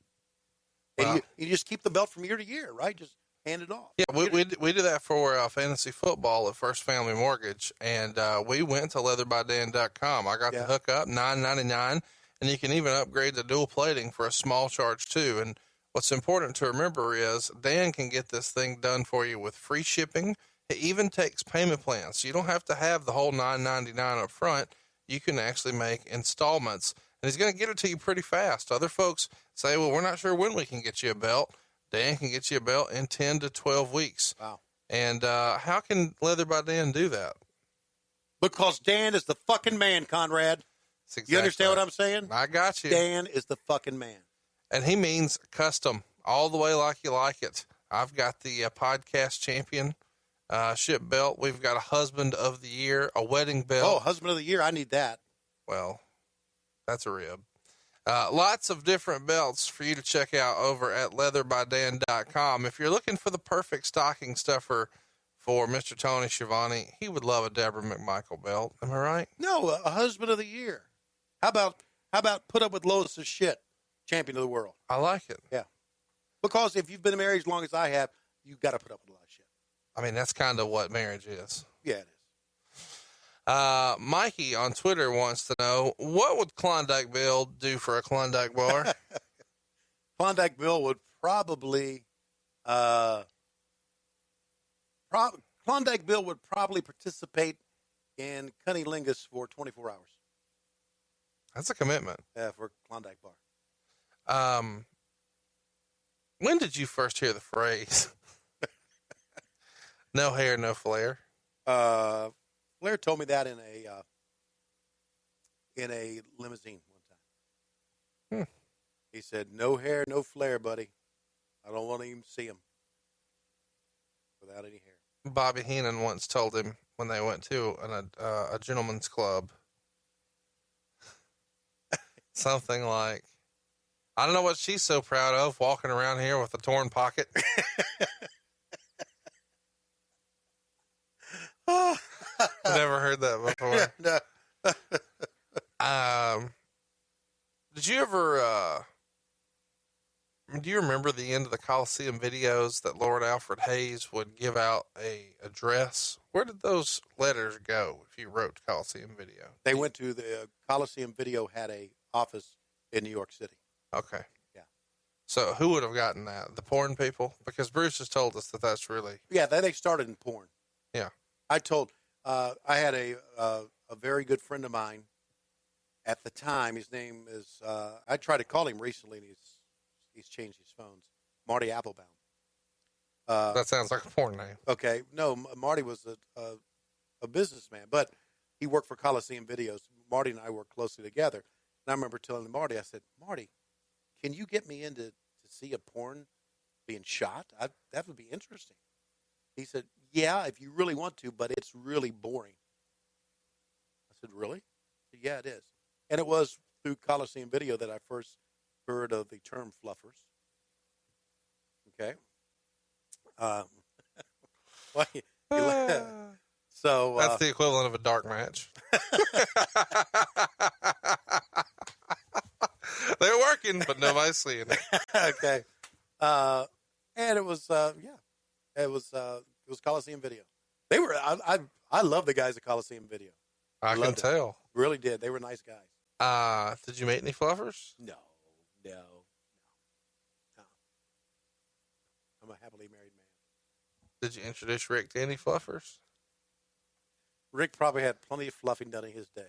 Wow. And you just keep the belt from year to year, right? Just hand it off. Yeah, we do that for fantasy football at First Family Mortgage, and we went to leatherbydan.com. I got the hookup, $9.99, and you can even upgrade to dual plating for a small charge too. And what's important to remember is Dan can get this thing done for you with free shipping. It even takes payment plans. So you don't have to have the whole $9.99 up front. You can actually make installments, and he's going to get it to you pretty fast. Other folks say, well, we're not sure when we can get you a belt. Dan can get you a belt in 10 to 12 weeks. Wow. And how can Leather by Dan do that? Because Dan is the fucking man, Conrad. Exactly you understand right. what I'm saying? I got you. Dan is the fucking man. And he means custom, all the way like you like it. I've got the podcast champion ship belt. We've got a husband of the year, a wedding belt. Oh, husband of the year. I need that. Well, that's a rib. Lots of different belts for you to check out over at leatherbydan.com. If you're looking for the perfect stocking stuffer for Mr. Tony Schiavone, he would love a Deborah McMichael belt. Am I right? No, a husband of the year. How about put up with Lois's shit, champion of the world? I like it. Yeah. Because if you've been married as long as I have, you've got to put up with a lot of shit. I mean, that's kind of what marriage is. Yeah, it is. Mikey on Twitter wants to know, what would Klondike Bill do for a Klondike bar? Klondike Bill would probably, Klondike Bill would probably participate in cunnilingus for 24 hours. That's a commitment. For Klondike Bar. When did you first hear the phrase? No hair, no flair. Flair told me that in a limousine one time. He said, "No hair, no flair, buddy. I don't want to even see him without any hair." Bobby Heenan once told him when they went to a gentleman's club, something like, "I don't know what she's so proud of, walking around here with a torn pocket." I've never heard that before. No. Did you ever, do you remember the end of the Coliseum videos that Lord Alfred Hayes would give out a address? Where did those letters go if you wrote Coliseum Video? They went to the Coliseum Video had a office in New York City. Okay. Yeah. So who would have gotten that? The porn people? Because Bruce has told us that that's really... Yeah, they started in porn. Yeah. I had a very good friend of mine at the time. His name is, I tried to call him recently, and he's changed his phones. Marty Applebaum. That sounds like a porn name. Okay. No, Marty was a businessman, but he worked for Coliseum Videos. Marty and I worked closely together. And I remember telling Marty, I said, "Marty, can you get me in to see a porn being shot? That would be interesting." He said, "Yeah, if you really want to, but it's really boring." I said, "Really?" He said, "Yeah, it is." And it was through Coliseum Video that I first heard of the term fluffers. Okay. So that's the equivalent of a dark match. They're working, but nobody's seeing it. Okay. And it was, it was Coliseum Video. They were, I love the guys at Coliseum Video. I can tell. Really did. They were nice guys. Did you meet any fluffers? No. I'm a happily married man. Did you introduce Rick to any fluffers? Rick probably had plenty of fluffing done in his day.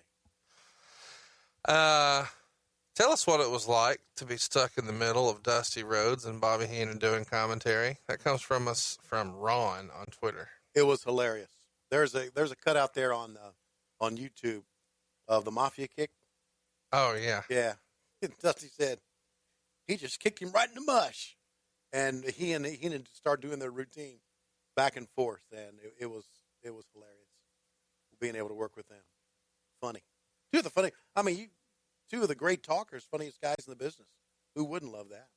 Tell us what it was like to be stuck in the middle of Dusty Rhodes and Bobby Heenan doing commentary. That comes from Ron on Twitter. It was hilarious. There's a cut out there on YouTube of the Mafia kick. Oh yeah. Yeah. Dusty said he just kicked him right in the mush, and he and Heenan started doing their routine back and forth, and it was hilarious being able to work with them. Funny. Two of the great talkers, funniest guys in the business. Who wouldn't love that?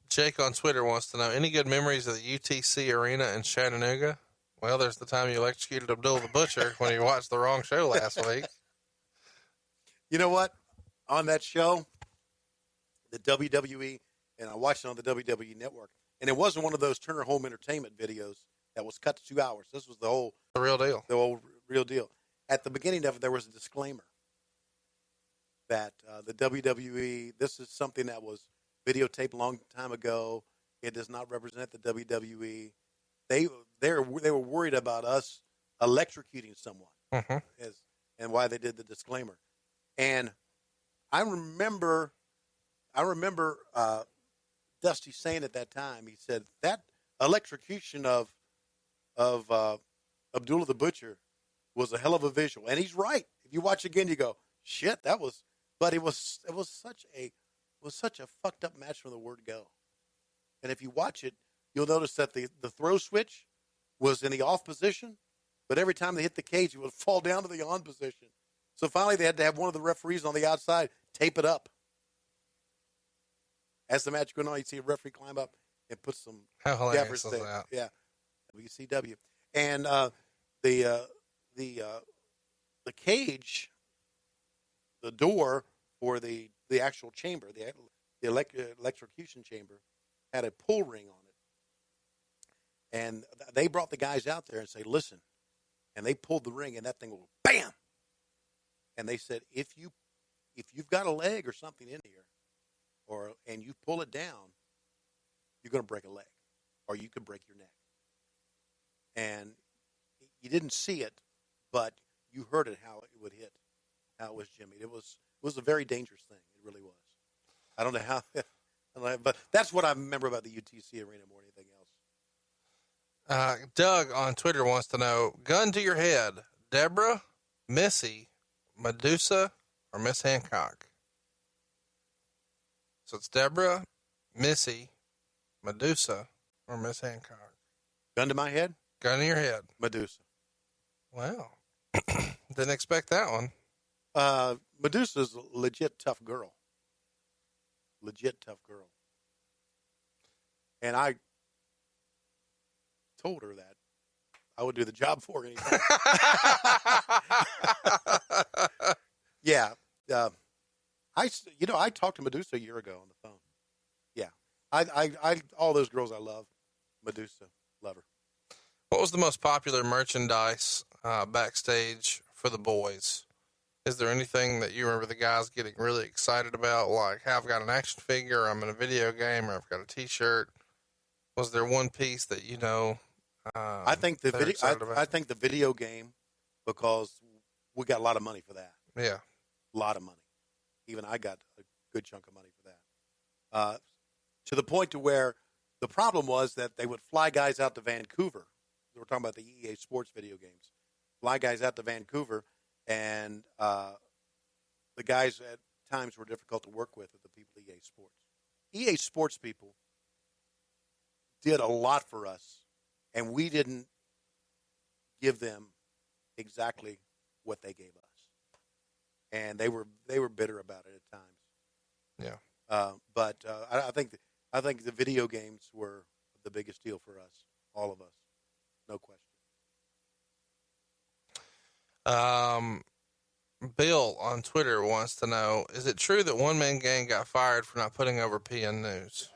Jake on Twitter wants to know, any good memories of the UTC Arena in Chattanooga? Well, there's the time you electrocuted Abdullah the Butcher when you watched the wrong show last week. You know what? On that show, the WWE, and I watched it on the WWE Network, and it wasn't one of those Turner Home Entertainment videos that was cut to 2 hours. This was the real deal. The whole real deal. At the beginning of it, there was a disclaimer that the WWE, this is something that was videotaped a long time ago. It does not represent the WWE. They were worried about us electrocuting someone, and why they did the disclaimer. And I remember Dusty saying at that time, he said that electrocution of Abdullah the Butcher was a hell of a visual, and he's right. If you watch again, you go, "Shit, that was." But it was such a fucked up match from the word go. And if you watch it, you'll notice that the throw switch was in the off position, but every time they hit the cage, it would fall down to the on position. So finally, they had to have one of the referees on the outside tape it up. As the match going on, you see a referee climb up and put some gaffers there. That? Yeah, WCW, and the cage, the door for the actual chamber, the electrocution chamber, had a pull ring on it. And they brought the guys out there and say, "Listen, And they pulled the ring, and that thing will bam. And they said, if you've got a leg or something in here, and you pull it down, you're going to break a leg, or you could break your neck. And you didn't see it, but you heard it, how it would hit, how it was jimmied. It was a very dangerous thing. It really was. I don't know how, but that's what I remember about the UTC arena more than anything else. Doug on Twitter wants to know, gun to your head, Deborah, Missy, Medusa, or Miss Hancock? So it's Deborah, Missy, Medusa, or Miss Hancock. Gun to my head? Gun to your head. Medusa. Wow. Didn't expect that one. Medusa's a legit tough girl. Legit tough girl. And I told her that I would do the job for her anytime. Yeah. I talked to Medusa a year ago on the phone. Yeah. I all those girls I love. Medusa, love her. What was the most popular merchandise backstage for the boys? Is there anything that you remember the guys getting really excited about? Like, hey, I've got an action figure, I'm in a video game, or I've got a T-shirt. Was there one piece that I think the video. I think the video game, because we got a lot of money for that. Yeah, a lot of money. Even I got a good chunk of money for that. To the point to where the problem was that they would fly guys out to Vancouver. We're talking about the EA Sports video games. Fly guys out to Vancouver, and the guys at times were difficult to work with the people at EA Sports. EA Sports people did a lot for us, and we didn't give them exactly what they gave us. And they were bitter about it at times. Yeah. But I think the video games were the biggest deal for us, all of us, no question. Bill on Twitter wants to know, is it true that One Man Gang got fired for not putting over PN News?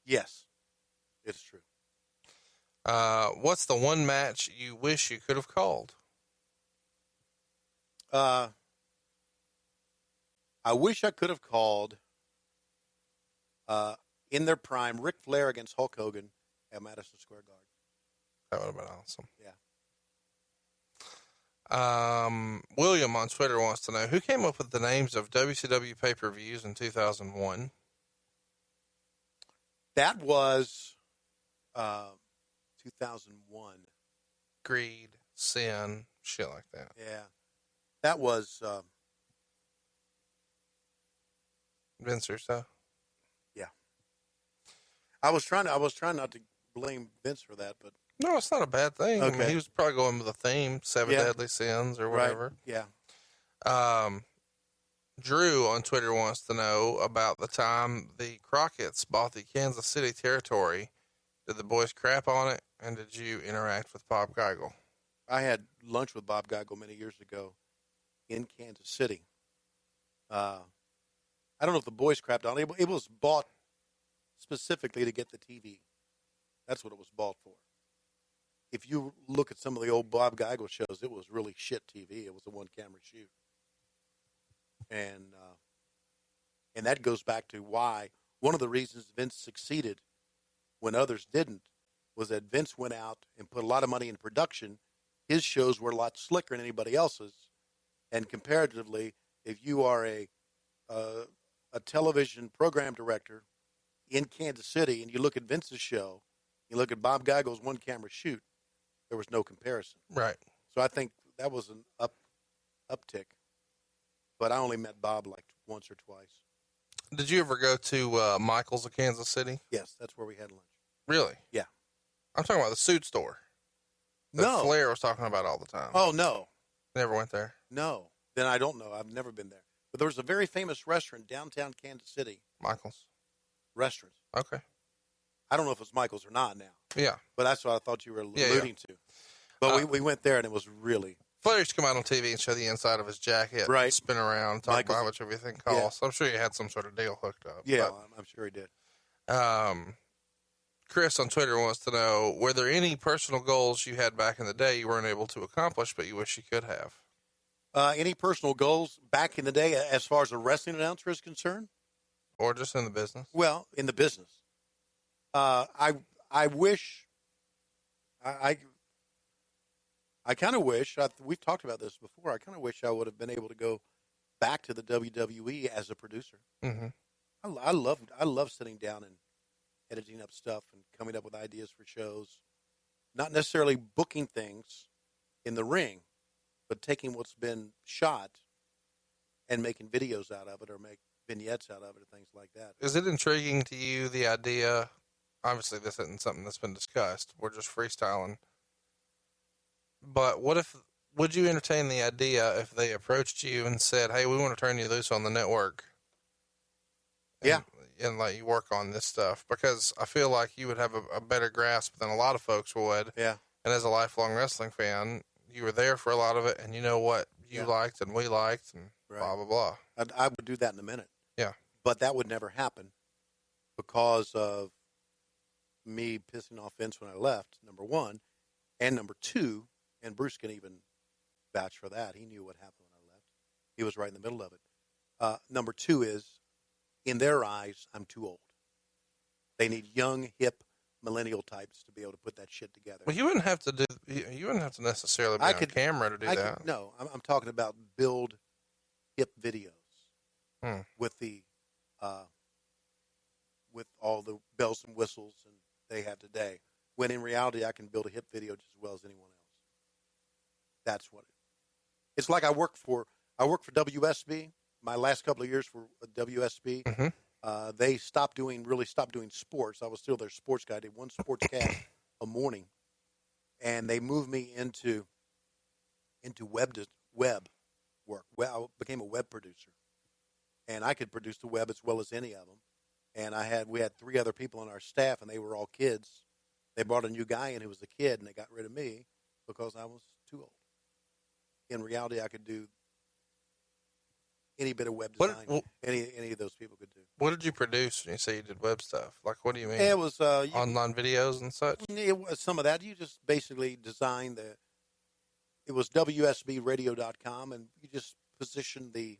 Yes, it's true. What's the one match you wish you could have called? I wish I could have called in their prime Ric Flair against Hulk Hogan at Madison Square Garden. That would have been awesome. Yeah. William on Twitter wants to know, who came up with the names of WCW pay-per-views in 2001? That was 2001. Greed, sin, shit like that. Yeah. That was Vince Russo? Yeah. I was trying not to blame Vince for that, but no, it's not a bad thing. Okay. I mean, he was probably going with the theme, Seven Deadly Sins or whatever. Right. Yeah. Drew on Twitter wants to know about the time the Crockett's bought the Kansas City territory. Did the boys crap on it, and did you interact with Bob Geigel? I had lunch with Bob Geigel many years ago in Kansas City. I don't know if the boys crapped on it. It was bought specifically to get the TV. That's what it was bought for. If you look at some of the old Bob Geigel shows, it was really shit TV. It was a one-camera shoot. And that goes back to why one of the reasons Vince succeeded when others didn't was that Vince went out and put a lot of money in production. His shows were a lot slicker than anybody else's. And comparatively, if you are a television program director in Kansas City and you look at Vince's show, you look at Bob Geigel's one-camera shoot, there was no comparison. Right. So I think that was an uptick. But I only met Bob like once or twice. Did you ever go to Michael's of Kansas City? Yes, that's where we had lunch. Really? Yeah. I'm talking about the suit store that No. Flair was talking about all the time. Oh, no. Never went there? No. Then I don't know. I've never been there. But there was a very famous restaurant downtown Kansas City. Michael's? Restaurant. Okay. I don't know if it's Michael's or not now. Yeah. But that's what I thought you were alluding to. But we went there, and it was really... Flair used to come out on TV and show the inside of his jacket, right? Spin around, talk about how much everything costs. Yeah. I'm sure you had some sort of deal hooked up. Yeah, I'm sure he did. Chris on Twitter wants to know, were there any personal goals you had back in the day you weren't able to accomplish, but you wish you could have? Any personal goals back in the day as far as a wrestling announcer is concerned? Or just in the business? Well, in the business. I wish, I kind of wish, we've talked about this before, I kind of wish I would have been able to go back to the WWE as a producer. Mm-hmm. I love sitting down and editing up stuff and coming up with ideas for shows. Not necessarily booking things in the ring, but taking what's been shot and making videos out of it or make vignettes out of it or things like that. Is it intriguing to you, the idea? Obviously, this isn't something that's been discussed. We're just freestyling. But would you entertain the idea if they approached you and said, hey, we want to turn you loose on the network? Yeah. And let you work on this stuff? Because I feel like you would have a better grasp than a lot of folks would. Yeah. And as a lifelong wrestling fan, you were there for a lot of it, and you know what you liked and we liked and blah, blah, blah. I would do that in a minute. Yeah. But that would never happen because of me pissing off Vince when I left, number one. And number two, and Bruce can even vouch for that. He knew what happened when I left. He was right in the middle of it. Number two is, in their eyes, I'm too old. They need young, hip, millennial types to be able to put that shit together. Well, you wouldn't have to necessarily be on camera to do that. No, I'm talking about build hip videos with with all the bells and whistles and they have today. When in reality, I can build a hip video just as well as anyone else. That's what it's like. I work for WSB. My last couple of years for WSB, they really stopped doing sports. I was still their sports guy. I did one sports cast a morning, and they moved me into web work. Well, I became a web producer, and I could produce the web as well as any of them. And we had 3 other people on our staff, and they were all kids. They brought a new guy in who was a kid, and they got rid of me because I was too old. In reality, I could do any bit of web design any of those people could do. What did you produce when you say you did web stuff? Like, what do you mean? It was online videos and such? It was some of that. You just basically designed it was WSBradio.com, and you just positioned the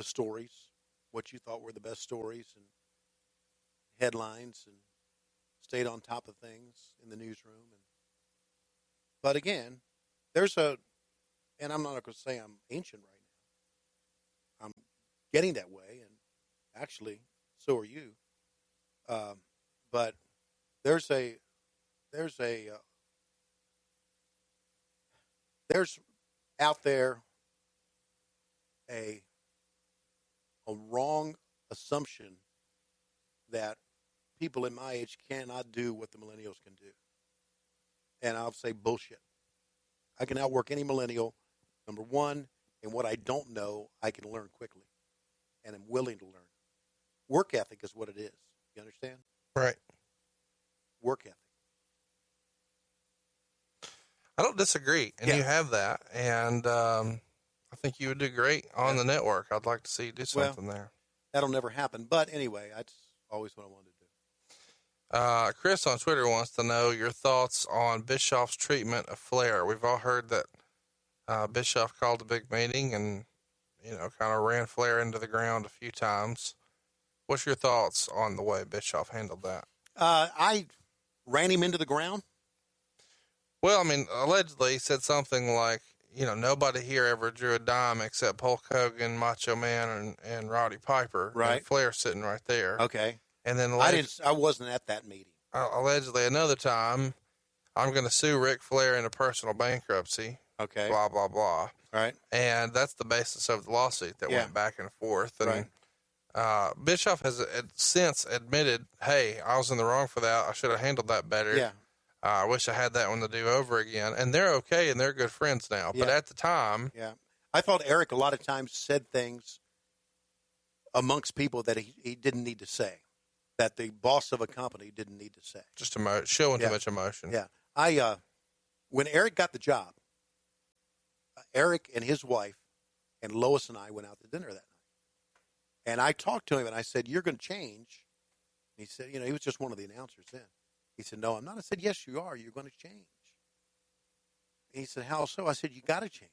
stories, what you thought were the best stories and headlines, and stayed on top of things in the newsroom. But again, and I'm not going to say I'm ancient right now. I'm getting that way, and actually, so are you. But there's out there a wrong assumption that people in my age cannot do what the millennials can do. And I'll say bullshit. I can outwork any millennial, number one, and what I don't know, I can learn quickly. And I'm willing to learn. Work ethic is what it is. You understand? Right. Work ethic. I don't disagree. And you have that. And I think you would do great on the network. I'd like to see you do something there. That'll never happen. But anyway, that's always what I wanted to do. Chris on Twitter wants to know your thoughts on Bischoff's treatment of Flair. We've all heard that Bischoff called a big meeting and, kind of ran Flair into the ground a few times. What's your thoughts on the way Bischoff handled that? I ran him into the ground. Well, I mean, allegedly he said something like, nobody here ever drew a dime except Hulk Hogan, Macho Man, and Roddy Piper. Right. And Flair sitting right there. Okay. And then I wasn't at that meeting. Allegedly another time, I'm going to sue Ric Flair into personal bankruptcy. Okay. Blah, blah, blah. Right. And that's the basis of the lawsuit that went back and forth. And Bischoff has since admitted, hey, I was in the wrong for that. I should have handled that better. Yeah. I wish I had that one to do over again. And they're okay, and they're good friends now. Yeah. But at the time... Yeah. I thought Eric a lot of times said things amongst people that he didn't need to say, that the boss of a company didn't need to say. Just showing too much emotion. Yeah. When Eric got the job, Eric and his wife and Lois and I went out to dinner that night. And I talked to him, and I said, you're going to change He said, he was just one of the announcers then. He said, no, I'm not. I said, yes, you are. You're going to change. And he said, how so? I said, you got to change.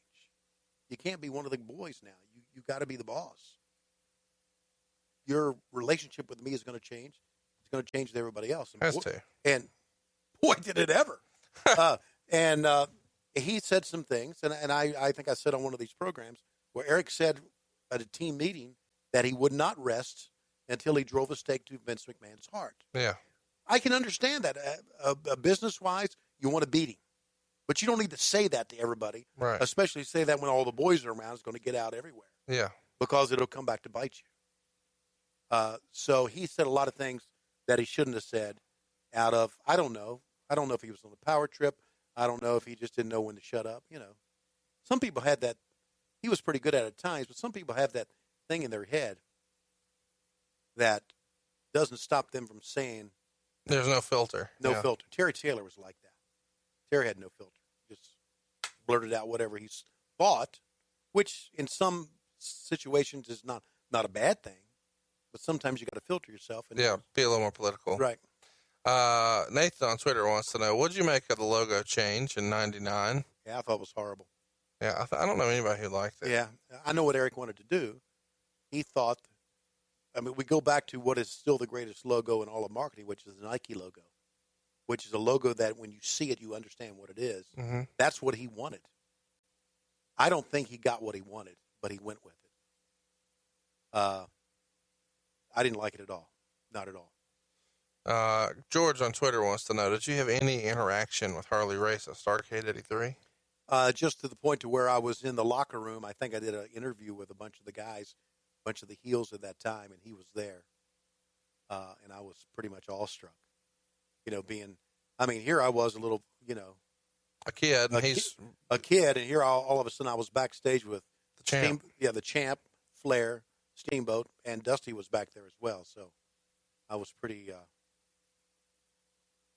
You can't be one of the boys now. You got to be the boss. Your relationship with me is going to change. It's going to change with everybody else. And boy, did it ever. He said some things, and I think I said on one of these programs where Eric said at a team meeting that he would not rest until he drove a stake to Vince McMahon's heart. Yeah. I can understand that. Business-wise, you want to beat him. But you don't need to say that to everybody, right? Especially say that when all the boys are around. It's going to get out everywhere. Yeah. Because it'll come back to bite you. So he said a lot of things that he shouldn't have said out of, I don't know. I don't know if he was on the power trip. I don't know if he just didn't know when to shut up. Some people had that. He was pretty good at it at times, but some people have that thing in their head that doesn't stop them from saying. There's no filter. No filter. Terry Taylor was like that. Terry had no filter. Just blurted out whatever he thought, which in some situations is not a bad thing. But sometimes you got to filter yourself. And be a little more political. Right. Nathan on Twitter wants to know, what did you make of the logo change in '99? Yeah, I thought it was horrible. Yeah, I don't know anybody who liked it. Yeah, I know what Eric wanted to do. He thought, we go back to what is still the greatest logo in all of marketing, which is the Nike logo, which is a logo that when you see it, you understand what it is. Mm-hmm. That's what he wanted. I don't think he got what he wanted, but he went with it. I didn't like it at all. Not at all. George on Twitter wants to know, did you have any interaction with Harley Race at Starrcade 83? Just to the point to where I was in the locker room. I think I did an interview with a bunch of the guys, a bunch of the heels at that time, and he was there. And I was pretty much awestruck. Here I was a little, a kid, and a kid, and here all of a sudden I was backstage with the champ. The champ, Flair, Steamboat, and Dusty was back there as well. So I was pretty.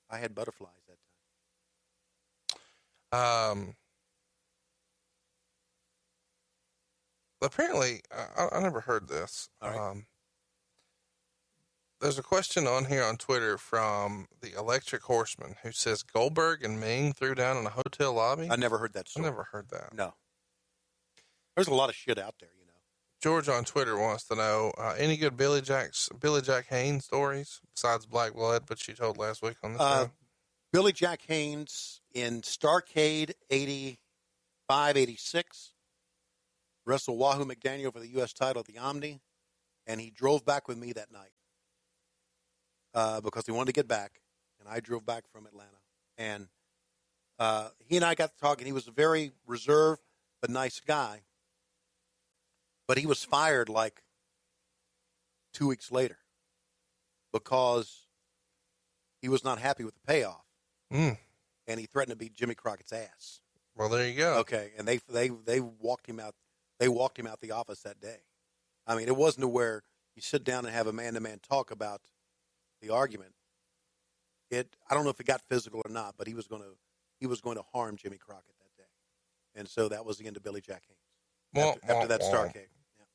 I had butterflies that time. Apparently, I never heard this. All right. There's a question on here on Twitter from the Electric Horseman who says Goldberg and Ming threw down in a hotel lobby. I never heard that story. I never heard that. No. There's a lot of shit out there, George on Twitter wants to know, any good Billy Jack Haynes stories besides Black Blood, which you told last week on the show? Billy Jack Haynes in Starrcade 85, 86. Wrestled Wahoo McDaniel for the U.S. title at the Omni, and he drove back with me that night because he wanted to get back, and I drove back from Atlanta. And he and I got to talking. He was a very reserved but nice guy, but he was fired like 2 weeks later because he was not happy with the payoff, and he threatened to beat Jimmy Crockett's ass. Well, there you go. Okay, and they walked him out. They walked him out the office that day. It wasn't to where you sit down and have a man-to-man talk about the argument. I don't know if it got physical or not, but he was going to harm Jimmy Crockett that day, and so that was the end of Billy Jack Haynes after that Starrcade. Yeah.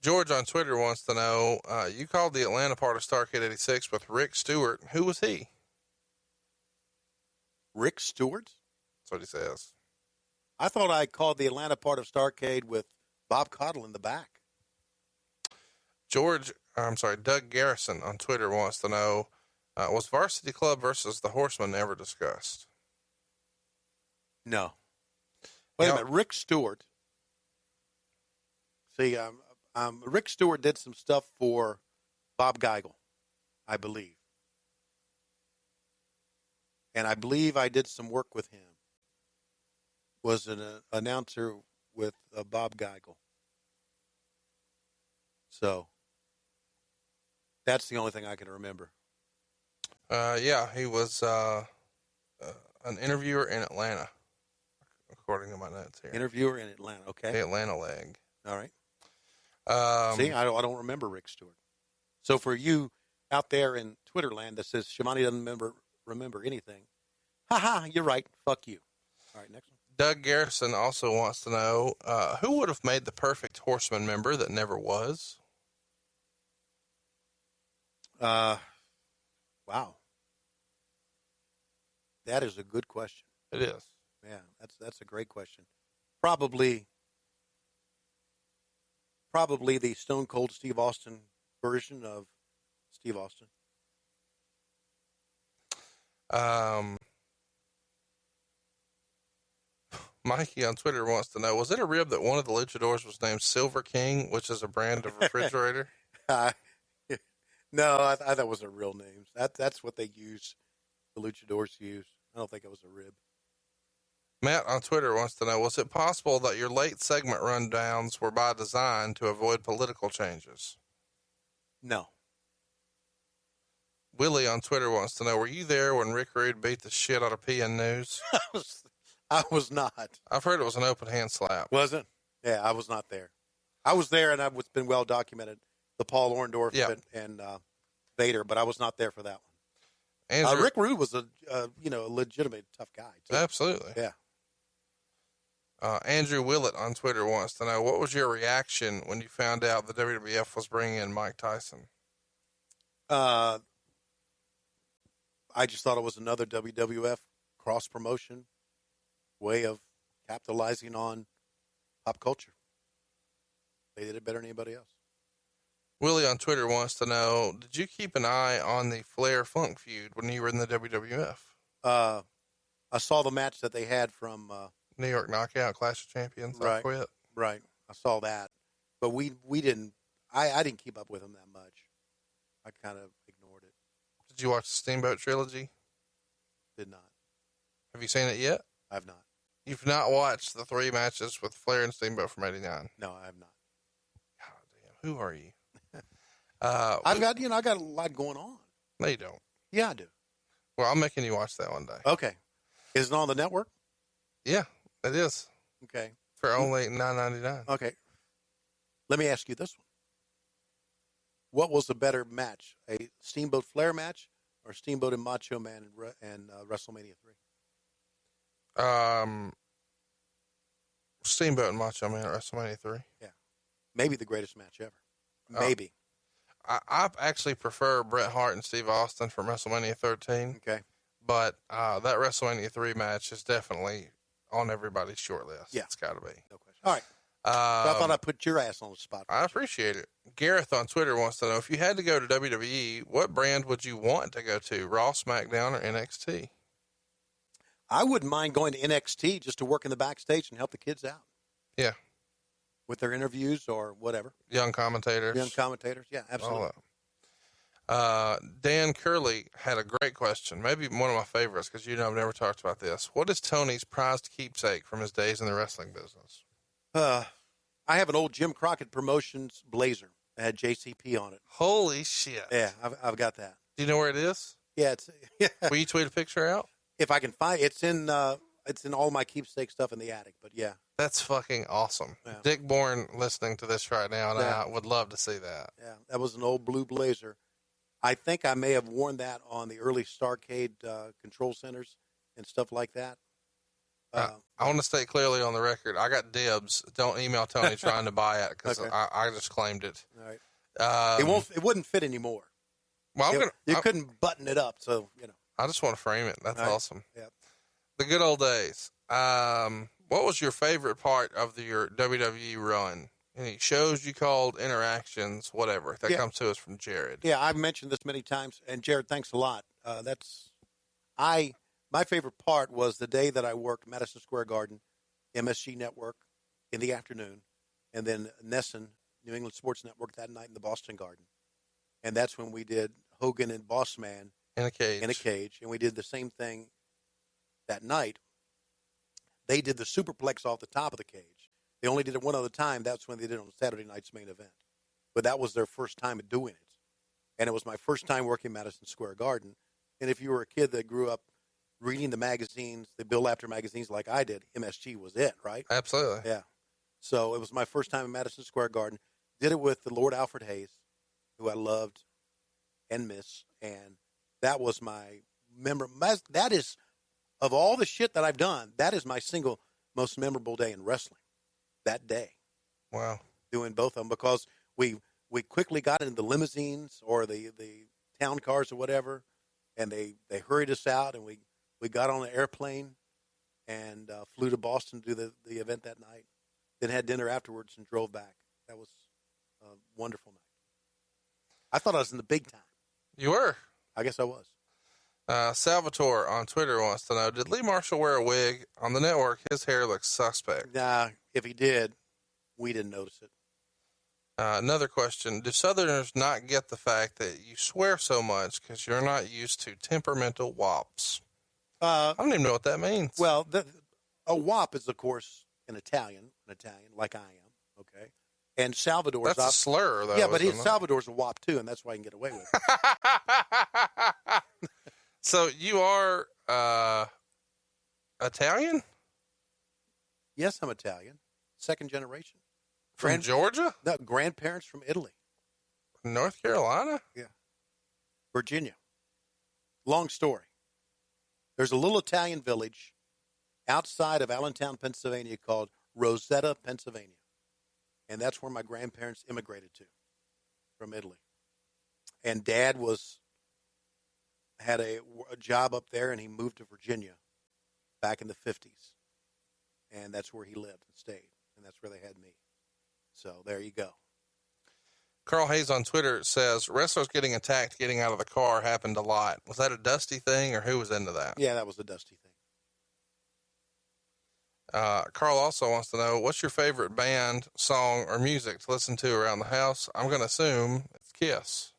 George on Twitter wants to know, you called the Atlanta part of Starrcade 86 with Rick Stewart. Who was he? Rick Stewart? That's what he says. I thought I called the Atlanta part of Starrcade with Bob Caudle in the back. Doug Garrison on Twitter wants to know, was Varsity Club versus the Horsemen ever discussed? No. Wait a minute. Rick Stewart. See, Rick Stewart did some stuff for Bob Geigel, I believe. And I believe I did some work with him. Was an announcer with Bob Geigel. So that's the only thing I can remember. He was an interviewer in Atlanta, according to my notes here. Interviewer in Atlanta, okay. The Atlanta leg. All right. See, I don't remember Rick Stewart. So for you out there in Twitter land that says Schiavone doesn't remember anything, you're right. Fuck you. All right, next one. Doug Garrison also wants to know, who would have made the perfect Horseman member that never was? Wow. That is a good question. It is. Yeah, that's a great question. Probably the Stone Cold Steve Austin version of Steve Austin. Mikey on Twitter wants to know, was it a rib that one of the luchadors was named Silver King, which is a brand of refrigerator? No, I thought it was a real name. That's what they use. The luchadors use. I don't think it was a rib. Matt on Twitter wants to know, was it possible that your late segment rundowns were by design to avoid political changes? No. Willie on Twitter wants to know, were you there when Rick Rude beat the shit out of PN News? I was not. I've heard it was an open hand slap. Was it? Yeah, I was not there. I was there, and it's been well documented, the Paul Orndorff and Vader, but I was not there for that one. Rick Rude was a legitimate tough guy, too. Absolutely. Yeah. Andrew Willett on Twitter wants to know, what was your reaction when you found out the WWF was bringing in Mike Tyson? I just thought it was another WWF cross-promotion way of capitalizing on pop culture. They did it better than anybody else. Willie on Twitter wants to know, did you keep an eye on the Flair Funk feud when you were in the WWF? I saw the match that they had from New York Knockout, Clash of Champions. Right. I quit. Right. I saw that. But we didn't, I didn't keep up with them that much. I kind of ignored it. Did you watch the Steamboat Trilogy? Did not. Have you seen it yet? I've not. You've not watched the 3 matches with Flair and Steamboat from '89? No, I have not. God damn. Who are you? I got a lot going on. No, you don't. Yeah, I do. Well, I'm making you watch that one day. Okay. Is it on the network? Yeah, it is. Okay. For only $9.99. Okay. Let me ask you this one. What was the better match, a Steamboat Flair match or Steamboat and Macho Man and WrestleMania 3? Steamboat and Macho Man at WrestleMania 3. Yeah. Maybe the greatest match ever. Maybe. I actually prefer Bret Hart and Steve Austin from WrestleMania 13. Okay. But that WrestleMania 3 match is definitely on everybody's short list. Yeah. It's got to be. No question. All right. So I thought I'd put your ass on the spot. I appreciate it. Gareth on Twitter wants to know, if you had to go to WWE, what brand would you want to go to? Raw, SmackDown, or NXT? I wouldn't mind going to NXT just to work in the backstage and help the kids out. Yeah. With their interviews or whatever. Young commentators. Yeah, absolutely. Dan Curley had a great question, maybe one of my favorites, because I've never talked about this. What is Tony's prized keepsake from his days in the wrestling business? I have an old Jim Crockett Promotions blazer that had JCP on it. Holy shit. Yeah, I've got that. Do you know where it is? Yeah, Will you tweet a picture out? If I can find it's in all my keepsake stuff in the attic, but yeah. That's fucking awesome. Yeah. Dick Bourne listening to this right now, and I would love to see that. Yeah, that was an old blue blazer. I think I may have worn that on the early Starrcade control centers and stuff like that. I want to state clearly on the record, I got dibs. Don't email Tony trying to buy it, because okay. I just claimed it. All right. It wouldn't fit anymore. Well, you couldn't button it up, so I just want to frame it. That's awesome. Yeah. The good old days. What was your favorite part of your WWE run? Any shows you called, interactions, whatever? That comes to us from Jared. Yeah, I've mentioned this many times, and Jared, thanks a lot. My favorite part was the day that I worked Madison Square Garden, MSG Network in the afternoon, and then Nesson, New England Sports Network, that night in the Boston Garden. And that's when we did Hogan and Boss Man in a cage. And we did the same thing that night. They did the superplex off the top of the cage. They only did it one other time. That's when they did it on Saturday night's main event. But that was their first time at doing it. And it was my first time working Madison Square Garden. And if you were a kid that grew up reading the magazines, the Bill Apter magazines like I did, MSG was it, right? Absolutely. Yeah. So it was my first time in Madison Square Garden. Did it with the Lord Alfred Hayes, who I loved and miss. And that was my that is, of all the shit that I've done, that is my single most memorable day in wrestling. That day. Wow. Doing both of them, because we quickly got into the limousines or the town cars or whatever, and they hurried us out, and we got on an airplane and flew to Boston to do the event that night. Then had dinner afterwards and drove back. That was a wonderful night. I thought I was in the big time. You were. I guess I was. Salvatore on Twitter wants to know, did Lee Marshall wear a wig? On the network, his hair looks suspect. Nah, if he did, we didn't notice it. Another question, do Southerners not get the fact that you swear so much because you're not used to temperamental wops? I don't even know what that means. Well, a wop is, of course, an Italian, like I am, okay? And Salvador's... That's a slur, though. Yeah, but Salvador's a wop, too, and that's why he can get away with it. So you are Italian? Yes, I'm Italian. Second generation. From Georgia? No, grandparents from Italy. North Carolina? Yeah. Virginia. Long story. There's a little Italian village outside of Allentown, Pennsylvania called Rosetta, Pennsylvania. And that's where my grandparents immigrated to from Italy. And Dad had a job up there, and he moved to Virginia back in the 50s. And that's where he lived and stayed. And that's where they had me. So there you go. Carl Hayes on Twitter says, wrestlers getting attacked getting out of the car happened a lot. Was that a Dusty thing, or who was into that? Yeah, that was a Dusty thing. Carl also wants to know, what's your favorite band, song, or music to listen to around the house? I'm going to assume it's Kiss.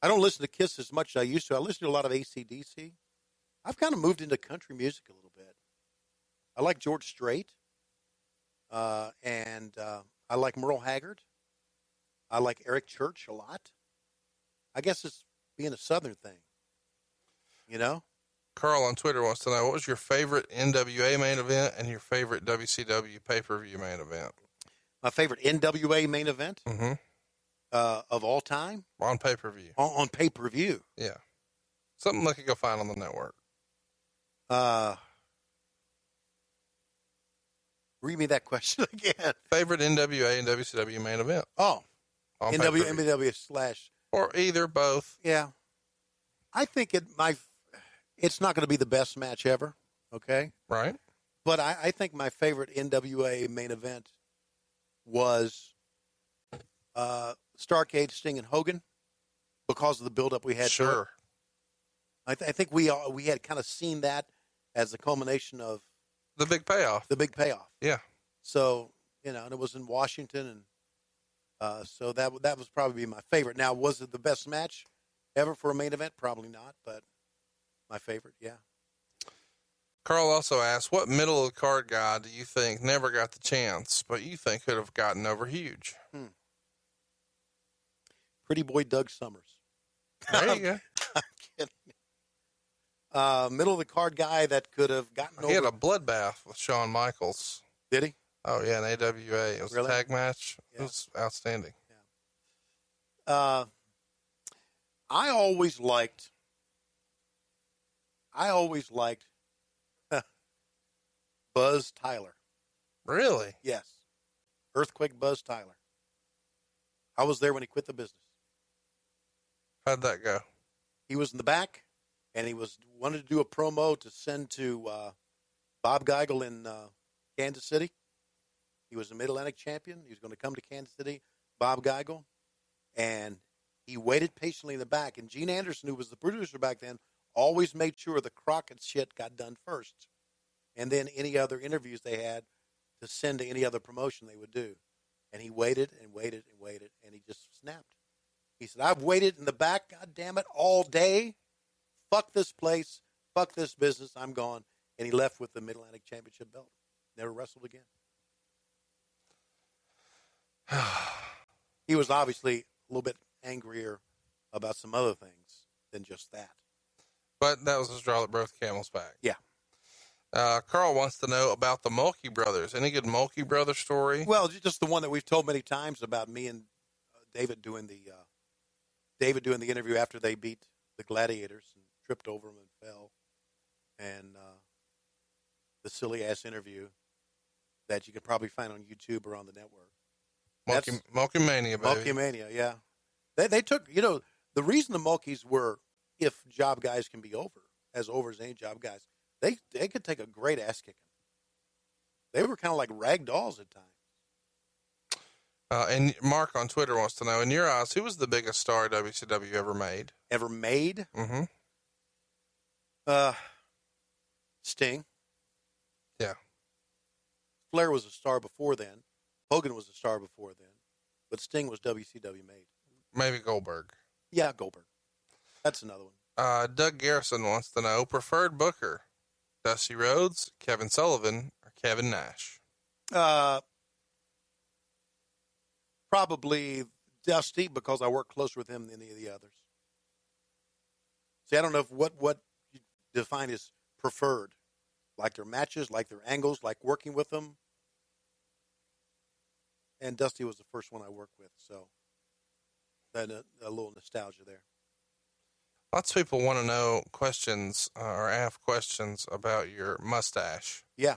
I don't listen to Kiss as much as I used to. I listen to a lot of AC/DC. I've kind of moved into country music a little bit. I like George Strait, and I like Merle Haggard. I like Eric Church a lot. I guess it's being a Southern thing, you know? Carl on Twitter wants to know, what was your favorite NWA main event and your favorite WCW pay-per-view main event? My favorite NWA main event of all time? On pay-per-view. On pay-per-view. Yeah. Something they could go find on the network. Read me that question again. Favorite NWA and WCW main event. Oh. On NWA / or either, both. Yeah. I think it's not going to be the best match ever, okay? Right. But I think my favorite NWA main event was Starrcade, Sting, and Hogan because of the buildup we had. Sure. I think we had kind of seen that as the culmination of the big payoff. Yeah. So, and it was in Washington, and so that was probably my favorite. Now, was it the best match ever for a main event? Probably not, but my favorite, yeah. Carl also asked, what middle of the card guy do you think never got the chance, but you think could have gotten over huge? Pretty boy Doug Summers. There you go. I'm kidding. Middle of the card guy that could have gotten over. He had a bloodbath with Shawn Michaels. Did he? Oh, yeah, an AWA. It was really? A tag match. Yeah. It was outstanding. Yeah. I always liked Buzz Tyler. Really? Yes. Earthquake Buzz Tyler. I was there when he quit the business. How'd that go? He was in the back, and he wanted to do a promo to send to Bob Geigel in Kansas City. He was a Mid-Atlantic champion. He was going to come to Kansas City, Bob Geigel, and he waited patiently in the back. And Gene Anderson, who was the producer back then, always made sure the Crockett shit got done first, and then any other interviews they had to send to any other promotion they would do. And he waited and waited and waited, and he just snapped. He said, I've waited in the back, God damn it, all day. Fuck this place. Fuck this business. I'm gone. And he left with the Mid-Atlantic Championship belt. Never wrestled again. He was obviously a little bit angrier about some other things than just that. But that was the straw that broke the camel's back. Yeah. Carl wants to know about the Mulkey brothers. Any good Mulkey brother story? Well, just the one that we've told many times about me and David doing the interview after they beat the Gladiators and tripped over them and fell, and the silly ass interview that you could probably find on YouTube or on the network. Mulkey Mania, baby. Mulkey Mania, yeah. They took, the reason the Mulkeys were if job guys can be over as any job guys, they could take a great ass kicking. They were kind of like rag dolls at times. And Mark on Twitter wants to know, in your eyes, who was the biggest star WCW ever made? Ever made? Mm-hmm. Sting. Yeah. Flair was a star before then. Hogan was a star before then. But Sting was WCW made. Maybe Goldberg. Yeah, Goldberg. That's another one. Doug Garrison wants to know, preferred booker, Dusty Rhodes, Kevin Sullivan, or Kevin Nash? Probably Dusty, because I work closer with him than any of the others. See, I don't know if what you define as preferred. Like their matches, like their angles, like working with them. And Dusty was the first one I worked with, so then a little nostalgia there. Lots of people want to know questions or have questions about your mustache. Yeah.